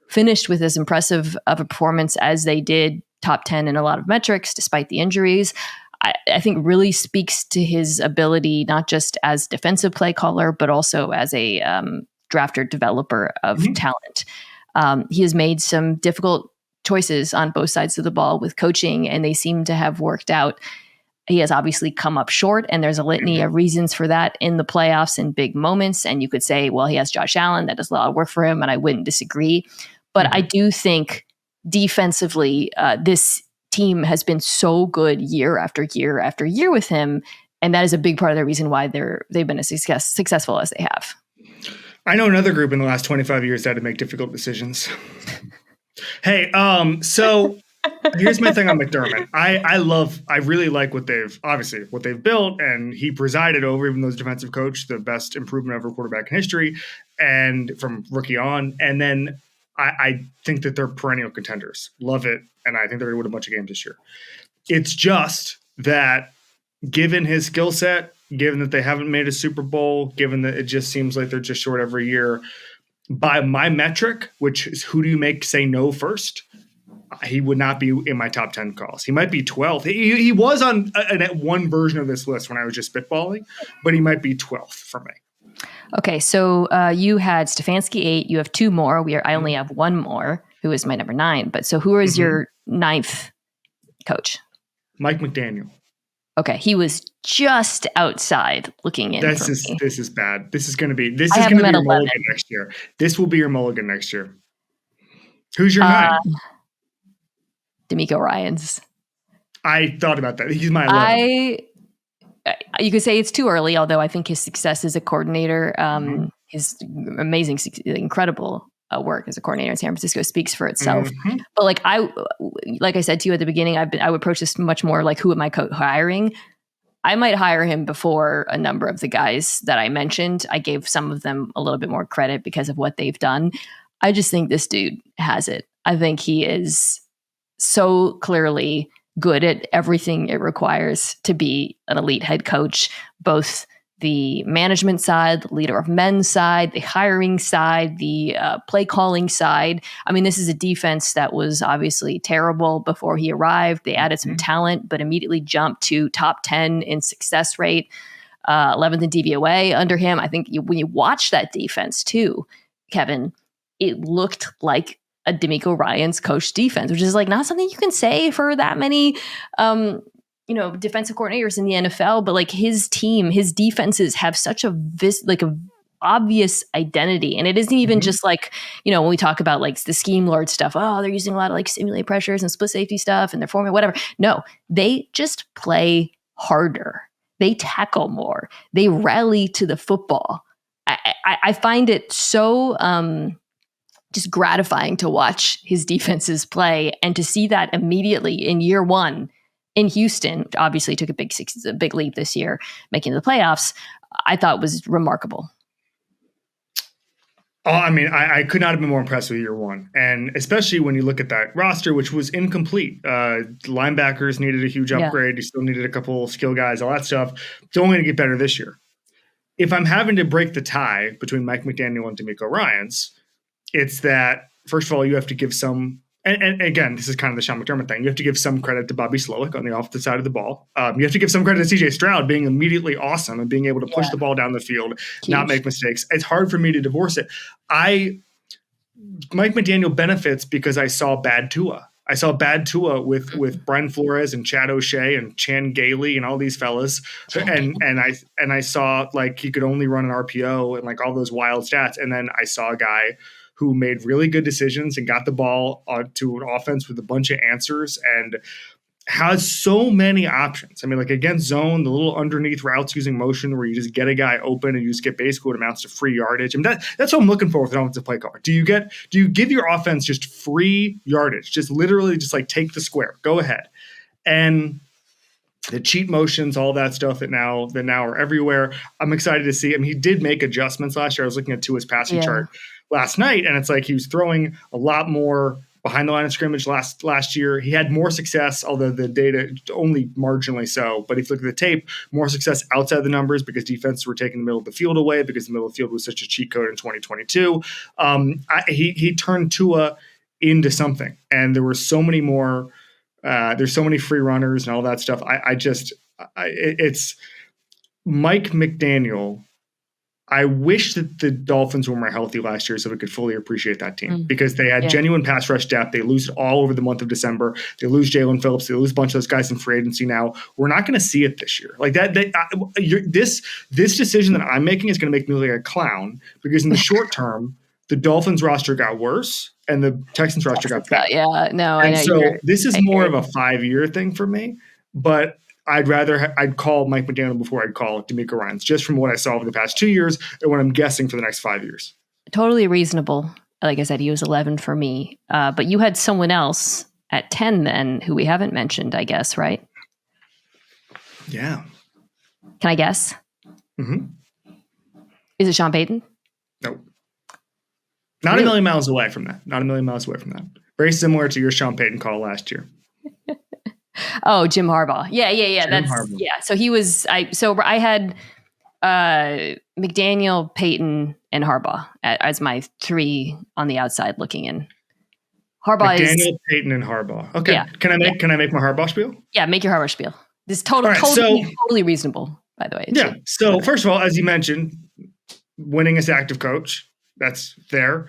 finished with as impressive of a performance as they did, top 10 in a lot of metrics, despite the injuries, I think really speaks to his ability, not just as defensive play caller, but also as a drafter developer of talent. He has made some difficult choices on both sides of the ball with coaching, and they seem to have worked out. He has obviously come up short, and there's a litany of reasons for that in the playoffs and big moments. And you could say, well, he has Josh Allen. That does a lot of work for him, and I wouldn't disagree. But I do think defensively, this team has been so good year after year after year with him, and that is a big part of the reason why they've been as successful as they have. I know another group in the last 25 years that had to make difficult decisions. Hey, so here's my thing on McDermott. I really like what they've built, and he presided over, even though he's defensive coach, the best improvement of a quarterback in history, and from rookie on. And then I think that they're perennial contenders. Love it. And I think they're going to win a bunch of games this year. It's just that given his skill set, given that they haven't made a Super Bowl, given that it just seems like they're just short every year, by my metric, which is who do you make say no first, he would not be in my top 10 calls. He might be 12th. He was on one version of this list when I was just spitballing, but he might be 12th for me. Okay, so you had Stefanski 8. You have 2 more. I only have 1 more, who is my number 9. But so who is your 9th coach? Mike McDaniel. Okay, he was just outside looking in. This is bad. This is going to be your mulligan next year. This will be your mulligan next year. Who's your 9? DeMeco Ryans. I thought about that. He's my 11. You could say it's too early, although I think his success as a coordinator, his incredible work as a coordinator in San Francisco speaks for itself. But like I said to you at the beginning, I would approach this much more like, who am I hiring? I might hire him before a number of the guys that I mentioned. I gave some of them a little bit more credit because of what they've done. I just think this dude has it. I think he is so clearly good at everything it requires to be an elite head coach, both the management side, the leader of men's side, the hiring side, the play calling side. I mean, this is a defense that was obviously terrible before he arrived. They added some talent, but immediately jumped to top 10 in success rate, 11th in DVOA under him. I think when you watch that defense too, Kevin, it looked like a DeMeco Ryans coach defense, which is like not something you can say for that many defensive coordinators in the NFL, but like his team, his defenses have such a obvious identity. And it isn't even just like, when we talk about like the scheme lord stuff, they're using a lot of like simulate pressures and split safety stuff and they're forming whatever. No, they just play harder. They tackle more. They rally to the football. I find it so just gratifying to watch his defenses play and to see that immediately in year 1 in Houston, which obviously took a big leap this year, making the playoffs, I thought was remarkable. Oh, I mean, I could not have been more impressed with year 1. And especially when you look at that roster, which was incomplete. Linebackers needed a huge upgrade. You still needed a couple skill guys, all that stuff. It's only going to get better this year. If I'm having to break the tie between Mike McDaniel and DeMeco Ryans, it's that first of all, you have to give some, and again, this is kind of the Sean McDermott thing. You have to give some credit to Bobby Slowick on the offensive side of the ball. You have to give some credit to CJ Stroud being immediately awesome and being able to push the ball down the field, not make mistakes. It's hard for me to divorce it. Mike McDaniel benefits because I saw bad Tua. I saw bad Tua with Brian Flores and Chad O'Shea and Chan Gailey and all these fellas. And I saw like he could only run an RPO and like all those wild stats. And then I saw a guy who made really good decisions and got the ball to an offense with a bunch of answers and has so many options. I mean, like against zone, the little underneath routes using motion where you just get a guy open and you just get basically what amounts to free yardage. I mean, that's what I'm looking for with an offensive play call. Do you give your offense just free yardage? Just literally just like take the square, go ahead. And the cheat motions, all that stuff that now are everywhere. I'm excited to see. I mean, he did make adjustments last year. I was looking at Tua's passing chart last night, and it's like he was throwing a lot more behind the line of scrimmage last year. He had more success, although the data only marginally so. But if you look at the tape, more success outside the numbers because defenses were taking the middle of the field away because the middle of the field was such a cheat code in 2022. He turned Tua into something, and there were so many more. There's so many free runners and all that stuff. It's Mike McDaniel. I wish that the Dolphins were more healthy last year so we could fully appreciate that team because they had genuine pass rush depth. They lose it all over the month of December. They lose Jalen Phillips. They lose a bunch of those guys in free agency now. We're not going to see it this year. Like that. This decision that I'm making is going to make me look like a clown because in the short term, the Dolphins roster got worse and the Texans roster got better. Yeah, no. And so this is more of a 5-year thing for me, but I'd call Mike McDaniel before I'd call DeMeco Ryans, just from what I saw over the past 2 years and what I'm guessing for the next 5 years. Totally reasonable. Like I said, he was 11 for me. But you had someone else at 10 then who we haven't mentioned, I guess, right? Yeah. Can I guess? Mm-hmm. Is it Sean Payton? Nope. Not a million miles away from that. Not a million miles away from that. Very similar to your Sean Payton call last year. Oh, Jim Harbaugh. Yeah. Harbaugh. Yeah. So he was. I had McDaniel, Payton, and Harbaugh as my three on the outside looking in. McDaniel, Payton, and Harbaugh. Okay. Yeah. Can I make my Harbaugh spiel? Yeah, make your Harbaugh spiel. This is totally reasonable, by the way. Yeah. So first of all, as you mentioned, winningest active coach. That's there.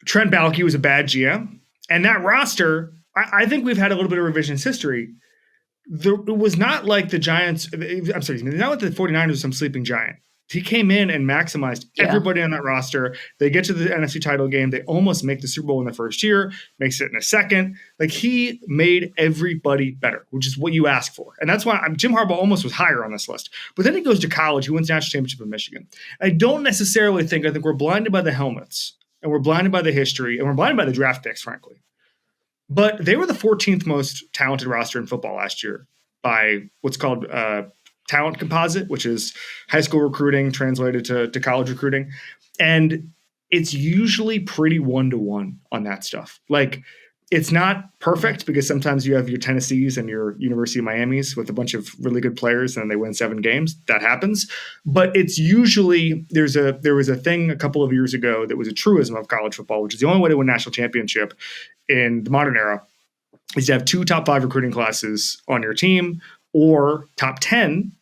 Trent Baalke was a bad GM, and that roster. I think we've had a little bit of revisionist history. It was not like the Giants. I'm sorry, not like the 49ers was some sleeping giant. He came in and maximized everybody on that roster. They get to the NFC title game. They almost make the Super Bowl in the first year, makes it in a second. Like he made everybody better, which is what you ask for. And that's why Jim Harbaugh almost was higher on this list. But then he goes to college. He wins the national championship in Michigan. I think we're blinded by the helmets and we're blinded by the history and we're blinded by the draft picks, frankly. But they were the 14th most talented roster in football last year by what's called talent composite, which is high school recruiting translated to college recruiting. And it's usually pretty 1-to-1 on that stuff. Like it's not perfect because sometimes you have your Tennessees and your University of Miamis with a bunch of really good players and they win 7 games. That happens. But it's usually there was a thing a couple of years ago that was a truism of college football, which is the only way to win a national championship in the modern era is to have 2 top 5 recruiting classes on your team or top 10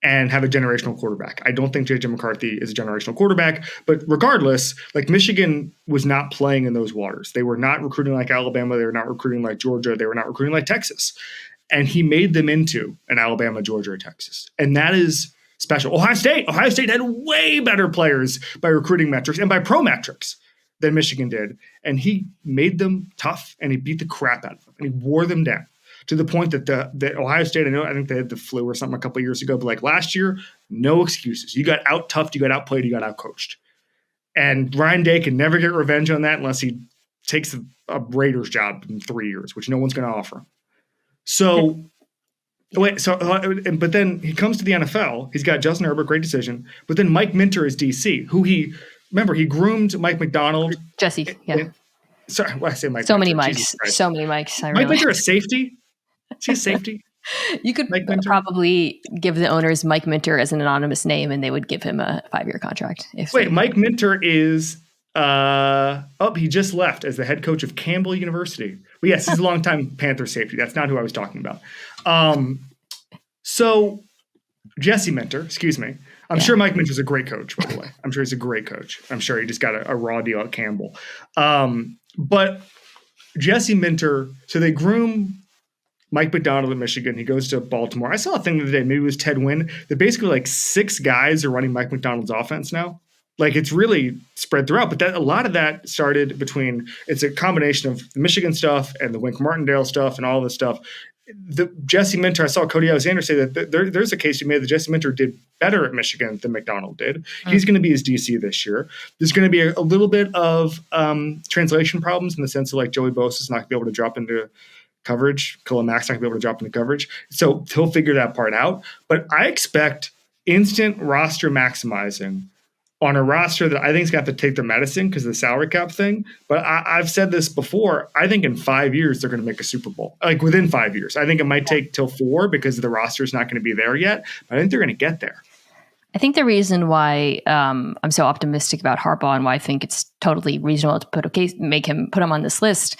and have a generational quarterback. I don't think J.J. McCarthy is a generational quarterback, but regardless, like Michigan was not playing in those waters. They were not recruiting like Alabama. They were not recruiting like Georgia. They were not recruiting like Texas. And he made them into an Alabama, Georgia, or Texas. And that is special. Ohio State had way better players by recruiting metrics and by pro metrics than Michigan did. And he made them tough and he beat the crap out of them and he wore them down. To the point that the Ohio State, I think they had the flu or something a couple of years ago, but like last year, no excuses. You got out-toughed, you got outplayed, you got out-coached. And Ryan Day can never get revenge on that unless he takes a Raiders job in 3 years, which no one's going to offer. But then he comes to the NFL. He's got Justin Herbert, great decision. But then Mike Minter is DC, who he groomed Mike McDonald. Jesse, yeah. Sorry, I say Mike. So many mics. Mike Minter is safety. Is he a safety? You could probably give the owners Mike Minter as an anonymous name and they would give him a 5-year contract. Mike Minter is He just left as the head coach of Campbell University. But yes, he's a longtime Panther safety. That's not who I was talking about. So Jesse Minter, excuse me. I'm sure Mike Minter's a great coach, by the way. I'm sure he's a great coach. I'm sure he just got a raw deal at Campbell. But Jesse Minter, so they groom Mike McDaniel at Michigan. He goes to Baltimore. I saw a thing the other day, maybe it was Ted Wynn, that basically like 6 guys are running Mike McDaniel's offense now. Like it's really spread throughout, but a lot of that started between, it's a combination of the Michigan stuff and the Wink Martindale stuff and all this stuff. The Jesse Minter, I saw Cody Alexander say that there's a case you made that Jesse Minter did better at Michigan than McDaniel did. He's going to be his DC this year. There's going to be a little bit of translation problems in the sense of like Joey Bosa is not going to be able to drop into coverage. Khalil Mack's not going to be able to drop into coverage. So he'll figure that part out. But I expect instant roster maximizing on a roster that I think is going to have to take their medicine because of the salary cap thing. But I've said this before. I think in 5 years, they're going to make a Super Bowl. Like within 5 years. I think it might take till 4 because the roster is not going to be there yet. But I think they're going to get there. I think the reason why I'm so optimistic about Harbaugh and why I think it's totally reasonable to put him on this list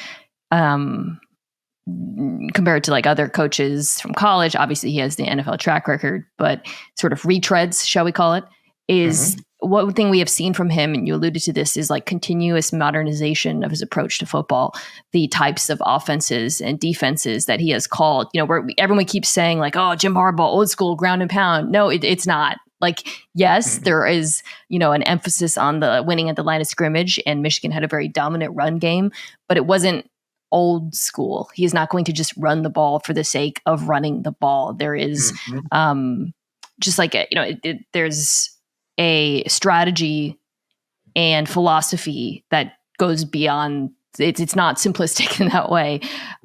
compared to like other coaches from college. Obviously, he has the NFL track record, but sort of retreads, shall we call it, is one thing we have seen from him, and you alluded to this, is like continuous modernization of his approach to football, the types of offenses and defenses that he has called, where everyone keeps saying like, oh, Jim Harbaugh, old school ground and pound. No, it's not. Like, yes, there is, an emphasis on the winning at the line of scrimmage, and Michigan had a very dominant run game, but it wasn't old school. He is not going to just run the ball for the sake of running the ball. There is just like, there's a strategy and philosophy that goes beyond. It's not simplistic in that way.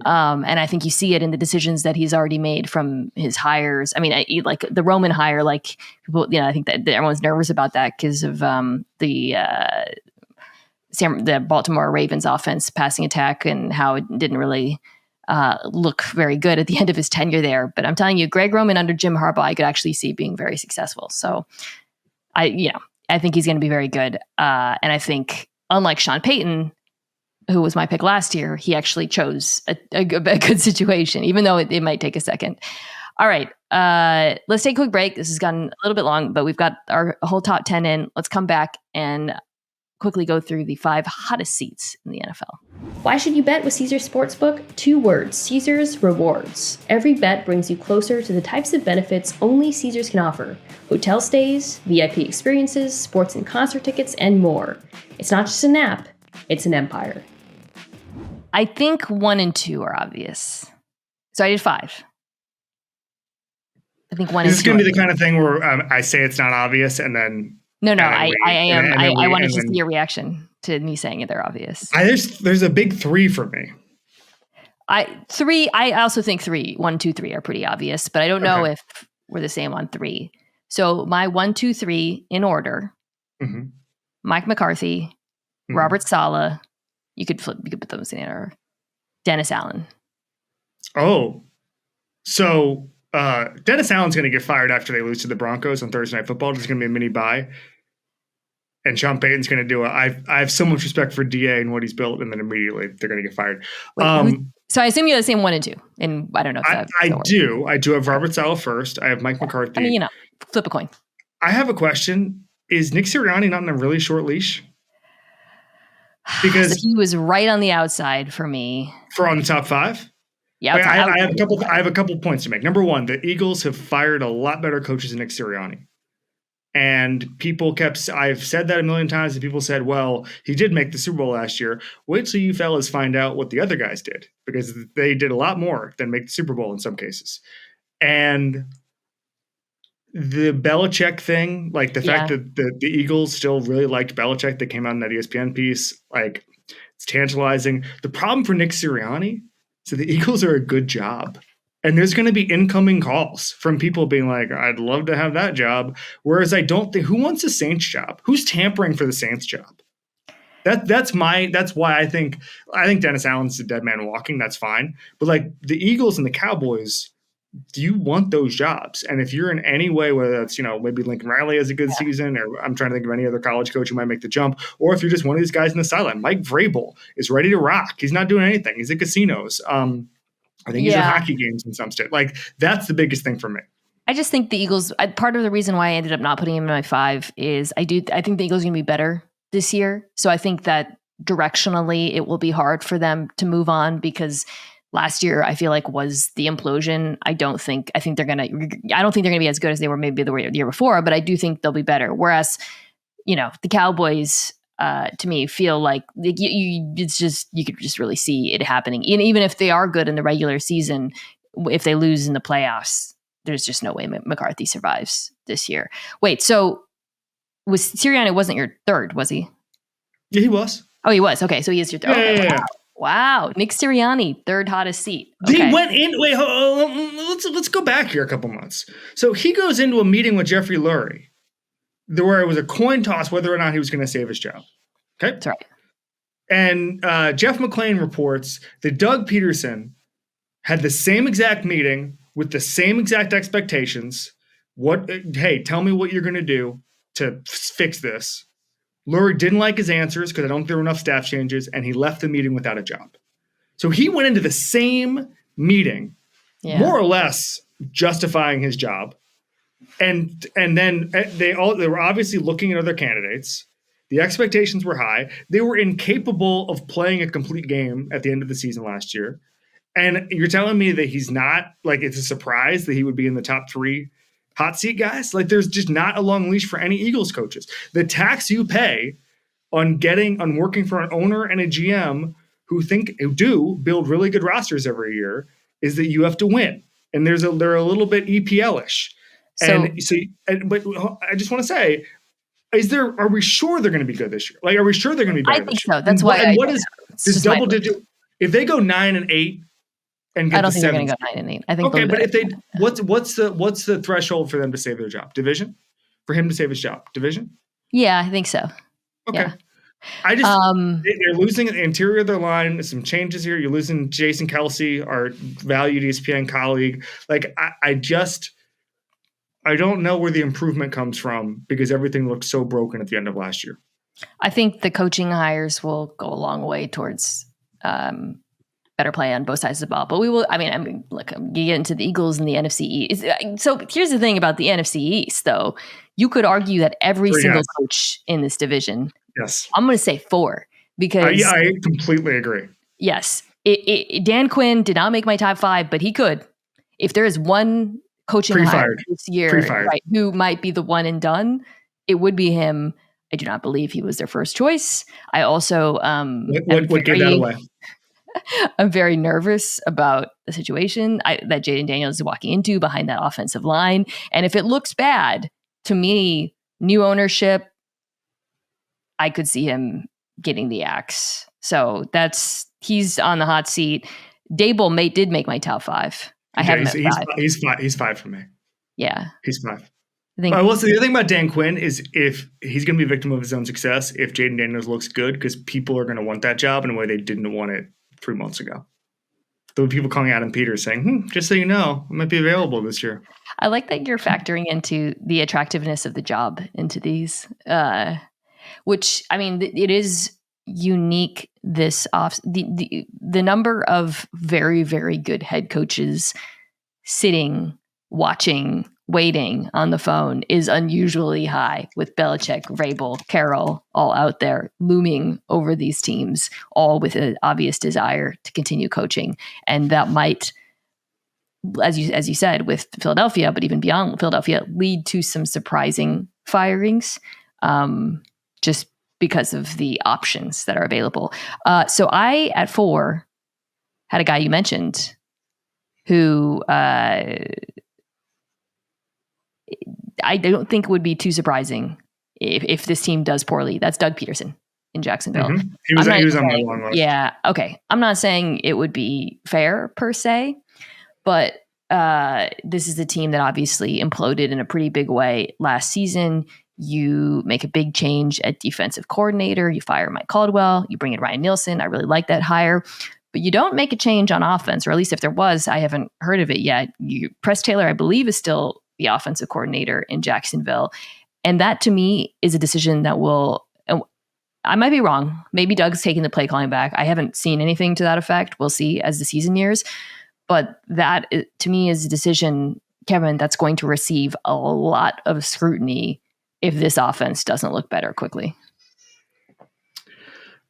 And I think you see it in the decisions that he's already made from his hires. I mean, like the Roman hire, like people, I think that everyone's nervous about that because of the Baltimore Ravens offense passing attack and how it didn't really look very good at the end of his tenure there. But I'm telling you, Greg Roman under Jim Harbaugh, I could actually see being very successful. So I think he's going to be very good. And I think unlike Sean Payton, who was my pick last year, he actually chose a good situation, even though it might take a second. All right. Let's take a quick break. This has gotten a little bit long, but we've got our whole top 10 in. Let's come back and quickly go through the 5 hottest seats in the NFL. Why should you bet with Caesars Sportsbook? 2 words: Caesars Rewards. Every bet brings you closer to the types of benefits only Caesars can offer: hotel stays, VIP experiences, sports and concert tickets, and more. It's not just an app, it's an empire. I think 1 and 2 are obvious. So I did 5. I think 1 and 2. This is going to be the kind of thing where I say it's not obvious and then... No, I am. I wanted to see your reaction to me saying it. They're obvious. There's a big 3 for me. I also think 3, 1, 2, 3 are pretty obvious, but I don't know if we're the same on 3. So my 1, 2, 3 in order: Mike McCarthy, Robert Saleh. You could put those in order. Dennis Allen. Oh, so Dennis Allen's going to get fired after they lose to the Broncos on Thursday Night Football. There's going to be a mini bye. And Sean Payton's going to do it. I have so much respect for DA and what he's built, and then immediately they're going to get fired. So I assume you have the same 1 and 2. And I don't know if that I do. I do have Robert Saleh first. I have Mike McCarthy. I mean, flip a coin. I have a question. Is Nick Sirianni not on a really short leash? Because so he was right on the outside for me. For on the top 5? Yeah, I have a couple points to make. Number 1, the Eagles have fired a lot better coaches than Nick Sirianni. And I've said that a million times, and people said, well, he did make the Super Bowl last year. Wait till you fellas find out what the other guys did, because they did a lot more than make the Super Bowl in some cases. And the Belichick thing, like the fact that the Eagles still really liked Belichick, that came out in that ESPN piece, like it's tantalizing. The problem for Nick Sirianni, so the Eagles are a good job. And there's going to be incoming calls from people being like, I'd love to have that job. Whereas I don't think, who wants a Saints job? Who's tampering for the Saints job? That's why I think Dennis Allen's a dead man walking. That's fine. But like the Eagles and the Cowboys, you want those jobs. And if you're in any way, whether that's, maybe Lincoln Riley has a good season, or I'm trying to think of any other college coach who might make the jump, or if you're just one of these guys in the sideline, Mike Vrabel is ready to rock. He's not doing anything. He's at casinos. I think he's at hockey games in some state. Like, that's the biggest thing for me. I just think the Eagles, part of the reason why I ended up not putting him in my 5 is I think the Eagles are going to be better this year. So I think that directionally it will be hard for them to move on, because last year I feel like was the implosion. I don't think they're going to be as good as they were maybe the year before, but I do think they'll be better. Whereas, the Cowboys, to me, feel like you could just really see it happening. And even if they are good in the regular season, if they lose in the playoffs, there's just no way McCarthy survives this year. Wait, so Sirianni wasn't your 3rd, was he? Yeah, he was. Oh, he was. Okay, so he is your 3rd. Yeah. Wow. Nick Sirianni, 3rd hottest seat. Okay. He went in. Wait, let's go back here a couple months. So he goes into a meeting with Jeffrey Lurie, where it was a coin toss whether or not he was going to save his job. Okay, that's right. And Jeff McClain reports that Doug Pederson had the same exact meeting with the same exact expectations. Hey, tell me what you're going to do to fix this. Lurie didn't like his answers because I don't think there were enough staff changes, and he left the meeting without a job. So he went into the same meeting, more or less justifying his job. And then they were obviously looking at other candidates. The expectations were high. They were incapable of playing a complete game at the end of the season last year. And you're telling me that he's not, like, it's a surprise that he would be in the top 3 hot seat guys? Like, there's just not a long leash for any Eagles coaches. The tax you pay on working for an owner and a GM who do build really good rosters every year is that you have to win. And they're a little bit EPL-ish. But I just want to say, are we sure they're going to be good this year? Like, are we sure they're going to be better? I think so. That's why. And what is this double digit? If they go 9-8 and get I don't think 7, they're going to go 9-8. I think. Okay, but if they, what's the threshold for them to save their job? Division? For him to save his job? Division? Yeah, I think so. Okay. Yeah. I just they're losing the interior of their line. Some changes here. You're losing Jason Kelsey, our valued ESPN colleague. Like, I don't know where the improvement comes from, because everything looked so broken at the end of last year. I think the coaching hires will go a long way towards better play on both sides of the ball. But we will. I mean, look, you get into the Eagles and the NFC East. So here's the thing about the NFC East, though. You could argue that every single coach in this division. Yes, I'm going to say 4 because I completely agree. Yes, Dan Quinn did not make my top 5, but he could. If there is one coaching hire this year, right, who might be the one and done, it would be him. I do not believe he was their first choice. I also what gave that away? I'm very nervous about the situation that Jaden Daniels is walking into behind that offensive line, and if it looks bad to me, new ownership, I could see him getting the axe. So he's on the hot seat. Dable did make my top 5. I have him at 5. He's 5 for me. Yeah. He's 5. The other thing about Dan Quinn is, if he's going to be a victim of his own success if Jaden Daniels looks good, because people are going to want that job in a way they didn't want it 3 months ago. There were people calling Adam Peters saying, just so you know, it might be available this year. I like that you're factoring into the attractiveness of the job into these, which, I mean, it is unique this off. The number of very, very good head coaches sitting, watching, waiting on the phone is unusually high, with Belichick, Vrabel, Carroll all out there looming over these teams, all with an obvious desire to continue coaching. And that might, as you said, with Philadelphia, but even beyond Philadelphia, lead to some surprising firings, just because of the options that are available. So I, at 4, had a guy you mentioned who I don't think would be too surprising if this team does poorly. That's Doug Pederson in Jacksonville. Mm-hmm. He was on my long list. Yeah. Okay. I'm not saying it would be fair per se, but this is a team that obviously imploded in a pretty big way last season. You make a big change at defensive coordinator. You fire Mike Caldwell. You bring in Ryan Nielsen. I really like that hire. but you don't make a change on offense, or at least if there was, I haven't heard of it yet. Press Taylor, I believe, is still the offensive coordinator in Jacksonville. And that to me is a decision that will, I might be wrong. Maybe Doug's taking the play calling back. I haven't seen anything to that effect. We'll see as the season nears. But that to me is a decision, Kevin, that's going to receive a lot of scrutiny if this offense doesn't look better quickly.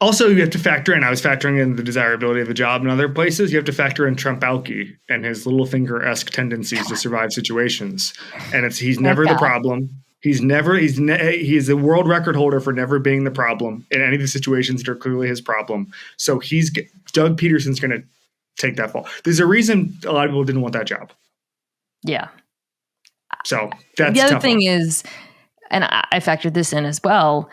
Also, you have to factor in, I was factoring in the desirability of the job in other places. You have to factor in Trump-Alke and his little finger-esque tendencies to survive situations. And he's never the problem. He's a world record holder for never being the problem in any of the situations that are clearly his problem. So Doug Pederson's going to take that fall. There's a reason a lot of people didn't want that job. Yeah. So that's the other tough thing is, and I factored this in as well,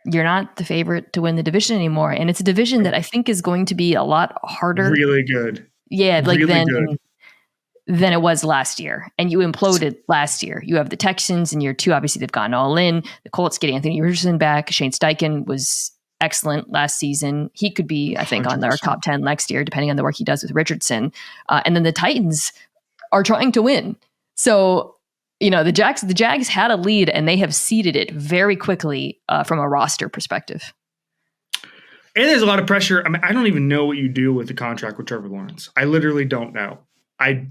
you're not the favorite to win the division anymore. And it's a division that I think is going to be a lot harder. Really good. Yeah, like really than it was last year. And you imploded last year. You have the Texans in year 2. Obviously, they've gone all in. The Colts get Anthony Richardson back. Shane Steichen was excellent last season. He could be, I think, 100%. On our top 10 next year, depending on the work he does with Richardson. And then the Titans are trying to win. So, the Jags had a lead and they have ceded it very quickly from a roster perspective. And there's a lot of pressure. I mean, I don't even know what you do with the contract with Trevor Lawrence. I literally don't know. I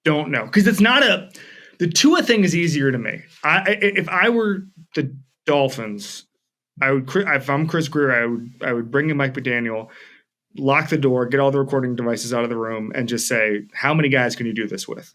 don't know. Because it's not the Tua thing is easier to me. If I were the Dolphins, if I'm Chris Greer, I would bring in Mike McDaniel, lock the door, get all the recording devices out of the room, and just say, how many guys can you do this with?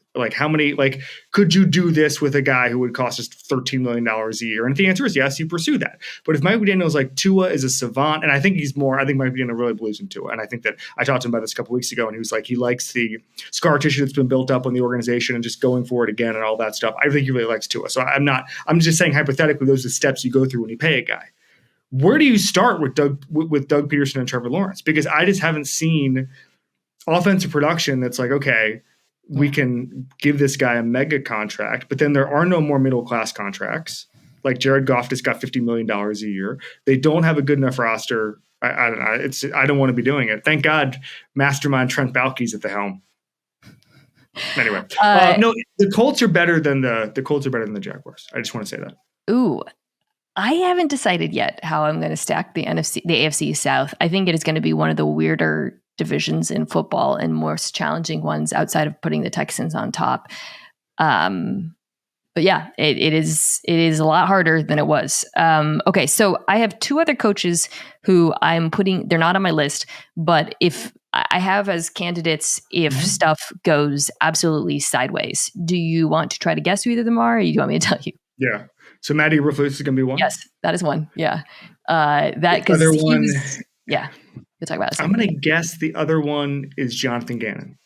Could you do this with a guy who would cost us $13 million a year? And if the answer is yes, you pursue that. But if Mike McDaniel is like, Tua is a savant, and I think Mike McDaniel really believes in Tua. And I think that I talked to him about this a couple weeks ago, and he was like, he likes the scar tissue that's been built up on the organization and just going for it again and all that stuff. I think he really likes Tua. So I'm just saying hypothetically, those are the steps you go through when you pay a guy. Where do you start with Doug Pederson and Trevor Lawrence? Because I just haven't seen offensive production that's like, okay, we can give this guy a mega contract, but then there are no more middle-class contracts. Like Jared Goff just got $50 million a year. They don't have a good enough roster. I don't know. I don't want to be doing it. Thank God mastermind Trent Baalke's at the helm. Anyway, no, the Colts are better than the Jaguars. I just want to say that. Ooh. I haven't decided yet how I'm going to stack the AFC South. I think it is going to be one of the weirder divisions in football and most challenging ones outside of putting the Texans on top. But yeah, it is a lot harder than it was. Okay, so I have 2 other coaches who I'm putting. They're not on my list, but if I have as candidates, if stuff goes absolutely sideways, do you want to try to guess who either of them are, or do you want me to tell you? Yeah. So Matty Eberflus is going to be one? Yes, that is one. Yeah. That because yeah. We'll talk about this. I'm going to guess the other one is Jonathan Gannon.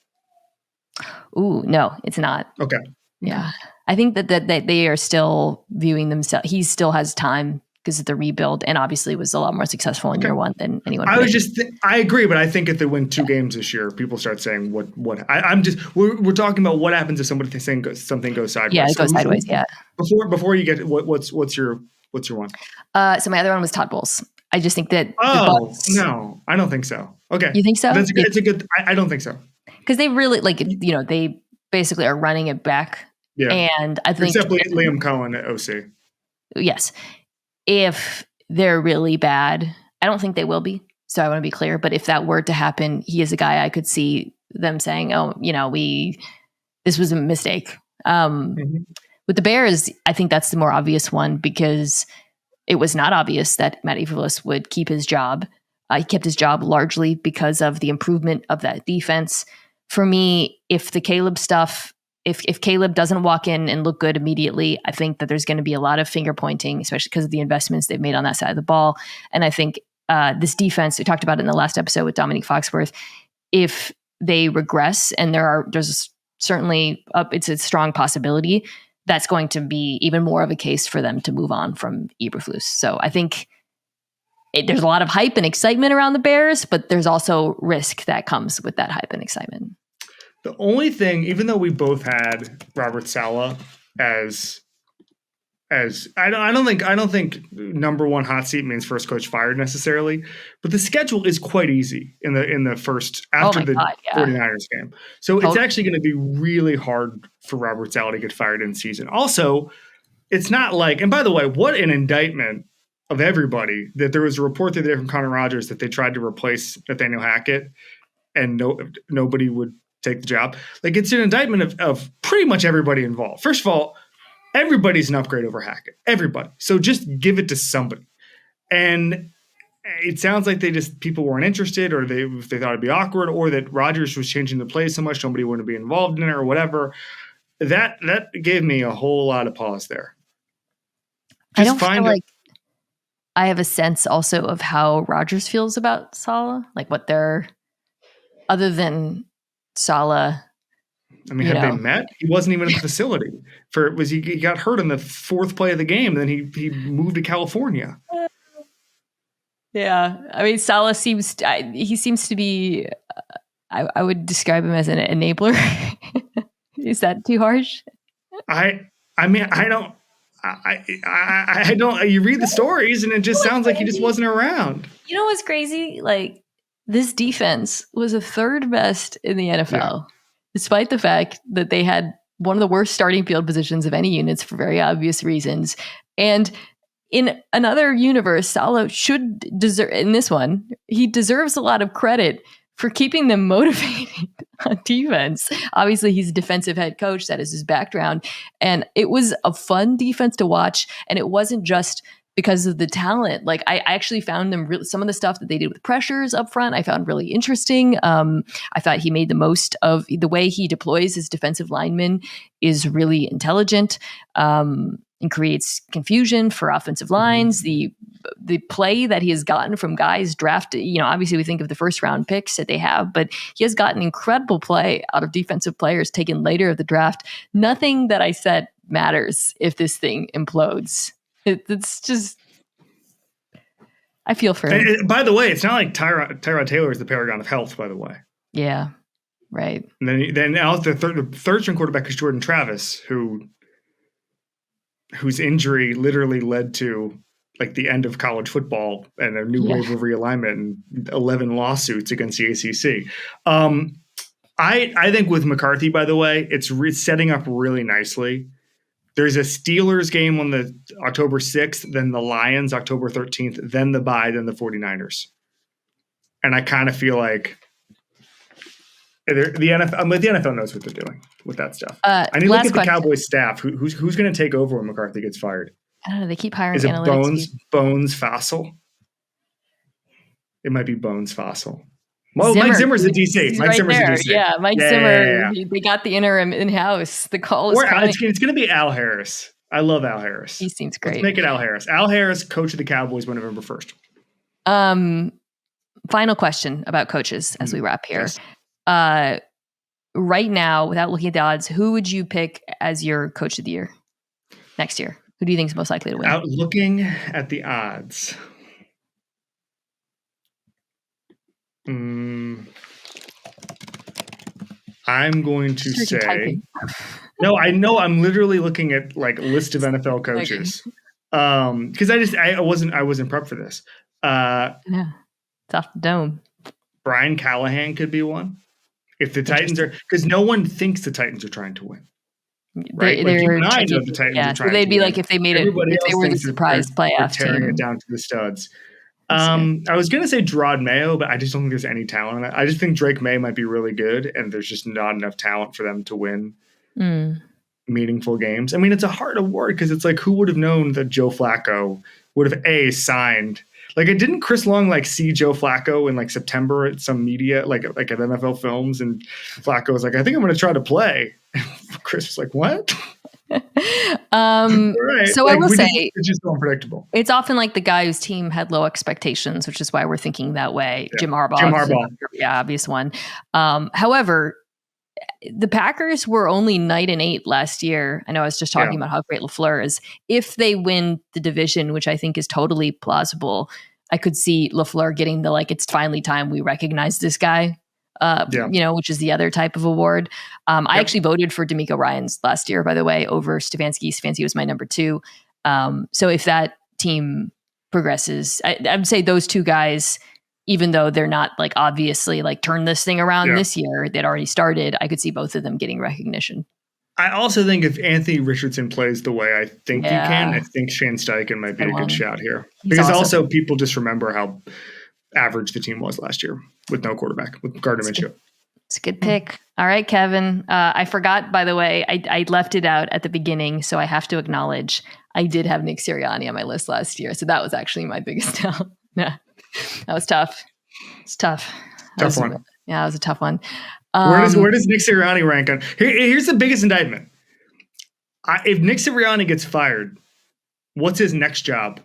Ooh, no, it's not. Okay. Yeah. I think that they are still viewing themselves. He still has time because of the rebuild, and obviously was a lot more successful in year 1 than anyone. I agree, but I think if they win 2 games this year, people start saying what. We're talking about what happens if something goes sideways. Yeah, it goes sideways. Yeah. Before you get what's your one? So my other one was Todd Bowles. I just think that. No, I don't think so. Okay, you think so? It's a good. I don't think so because they really they basically are running it back. Yeah, and I think except Liam Cohen at OC. Yes. If they're really bad, I don't think they will be. So I want to be clear. But if that were to happen, he is a guy I could see them saying, oh, this was a mistake. With the Bears, I think that's the more obvious one because it was not obvious that Matt Eberflus would keep his job. He kept his job largely because of the improvement of that defense. For me, if the Caleb stuff, if Caleb doesn't walk in and look good immediately, I think that there's going to be a lot of finger pointing, especially because of the investments they've made on that side of the ball. And I think this defense, we talked about it in the last episode with Dominique Foxworth, if they regress, and there's certainly it's a strong possibility, that's going to be even more of a case for them to move on from Eberflus. So I think there's a lot of hype and excitement around the Bears, but there's also risk that comes with that hype and excitement. The only thing, even though we both had Robert Saleh as as I don't think number one hot seat means first coach fired necessarily, but the schedule is quite easy in the first after the 49ers game. So it's actually going to be really hard for Robert Saleh to get fired in season. Also, it's not like, and by the way, what an indictment of everybody that there was a report the other day from Connor Rogers that they tried to replace Nathaniel Hackett and nobody would take the job. Like, it's an indictment of pretty much everybody involved. First of all, everybody's an upgrade over Hackett. Everybody. So just give it to somebody. And it sounds like people weren't interested, or they thought it'd be awkward, or that Rodgers was changing the play so much nobody wanted to be involved in it or whatever. That gave me a whole lot of pause there. I don't feel like I have a sense also of how Rodgers feels about Saleh, like what they're, other than Saleh. I mean, have they met? He wasn't even at the facility. He got hurt in the fourth play of the game, and then he moved to California. Yeah, I mean, Saleh seems to be. I would describe him as an enabler. Is that too harsh? I mean, I don't. You read the stories, and it just sounds like he just wasn't around. You know what's crazy? Like, this defense was a third best in the NFL. Yeah. Despite the fact that they had one of the worst starting field positions of any units for very obvious reasons. And in another universe, Saleh should deserve, in this one, he deserves a lot of credit for keeping them motivated on defense. Obviously, he's a defensive head coach. That is his background. And it was a fun defense to watch. And it wasn't just because of the talent. Like, I actually found them some of the stuff that they did with pressures up front, I found really interesting. I thought he made the most of the way he deploys his defensive linemen is really intelligent, and creates confusion for offensive lines. The play that he has gotten from guys drafted, obviously we think of the first round picks that they have, but he has gotten incredible play out of defensive players taken later of the draft. Nothing that I said matters if this thing implodes. It's just, I feel for him. And by the way, it's not like Tyrod Taylor is the paragon of health, by the way. Yeah, right. And then now the third string quarterback is Jordan Travis, whose injury literally led to like the end of college football and a new wave of realignment and 11 lawsuits against the ACC. I think with McCarthy, by the way, it's setting up really nicely. There's a Steelers game on the October 6th, then the Lions October 13th, then the bye, then the 49ers. And I kind of feel like the NFL knows what they're doing with that stuff. I need to look at the Cowboys staff. Who's going to take over when McCarthy gets fired? I don't know. They keep hiring. Is it Bones Fassel? It might be Bones Fassel. Well, Mike Zimmer's the DC. Mike Zimmer's the DC. Yeah, Mike Zimmer. Yeah. They got the interim in-house. The call is coming. It's going to be Al Harris. I love Al Harris. He seems great. Let's make it Al Harris. Al Harris, coach of the Cowboys by November 1st. Final question about coaches as we wrap here. Yes. Right now, without looking at the odds, who would you pick as your coach of the year next year? Who do you think is most likely to win? Without looking at the odds. I'm going to say no. I know I'm literally looking at like a list of NFL coaches because I wasn't prepped for this. Yeah, it's off the dome. Brian Callahan could be one if the Titans are, because no one thinks the Titans are trying to win. Right, they're you and I know the Titans are trying. So they'd to be win. like if they made it, if they were the surprise playoff team, tearing it down to the studs. I was going to say Gerard Mayo, but I just don't think there's any talent in that. I just think Drake May might be really good, and there's just not enough talent for them to win meaningful games. I mean, it's a hard award because it's like, who would have known that Joe Flacco would have signed? Like, didn't Chris Long see Joe Flacco in like September at some media, like at NFL Films, and Flacco was like, I think I'm going to try to play. Chris was like, what? Right. So I will say it's just so unpredictable. It's often like the guy whose team had low expectations, which is why we're thinking that way. Yeah. Jim Harbaugh. Yeah, obvious one. However, the Packers were only 9-8 last year. I know I was just talking about how great LaFleur is. If they win the division, which I think is totally plausible, I could see LaFleur getting the it's finally time we recognize this guy. Which is the other type of award. I actually voted for DeMeco Ryans last year, by the way, over Stefanski. Stefanski was my number 2. So if that team progresses, I would say those two guys, even though they're not like obviously like turn this thing around this year, they'd already started, I could see both of them getting recognition. I also think if Anthony Richardson plays the way I think he can, I think Shane Steichen might be a good shout here. Because also people just remember how average the team was last year with no quarterback, with Gardner Minshew. It's a good pick. All right, Kevin. I forgot, by the way, I left it out at the beginning, so I have to acknowledge I did have Nick Sirianni on my list last year. So that was actually my biggest down. Yeah, that was tough. It's tough. Tough one. Yeah, it was a tough one. Where does Nick Sirianni rank on? Here's the biggest indictment. If Nick Sirianni gets fired, what's his next job?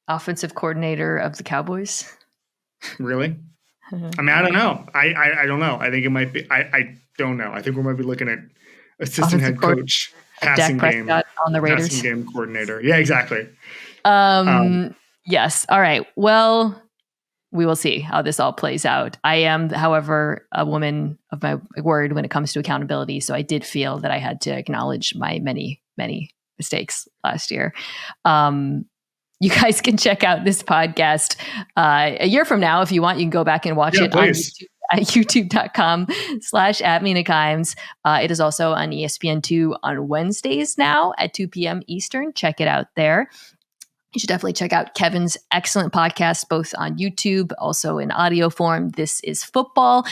Offensive coordinator of the Cowboys. Really? I mean, I don't know. I don't know. I think it might be. I don't know. I think we might be looking at assistant head coach, passing game on the Raiders, passing game coordinator. Yeah, exactly. Yes. All right. Well, we will see how this all plays out. I am, however, a woman of my word when it comes to accountability. So I did feel that I had to acknowledge my many, many mistakes last year. You guys can check out this podcast a year from now. If you want, you can go back and watch it please. on YouTube at youtube.com/@MinaKimes. It is also on ESPN2 on Wednesdays now at 2 p.m. Eastern. Check it out there. You should definitely check out Kevin's excellent podcast, both on YouTube, also in audio form. This is Football,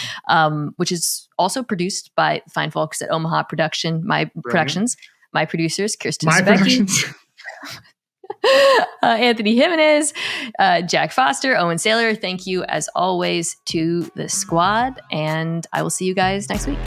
which is also produced by fine folks at Omaha Productions, my producers, Kirsten Specki, Anthony Jimenez, Jack Foster, Owen Saylor. Thank you, as always, to the squad, and I will see you guys next week.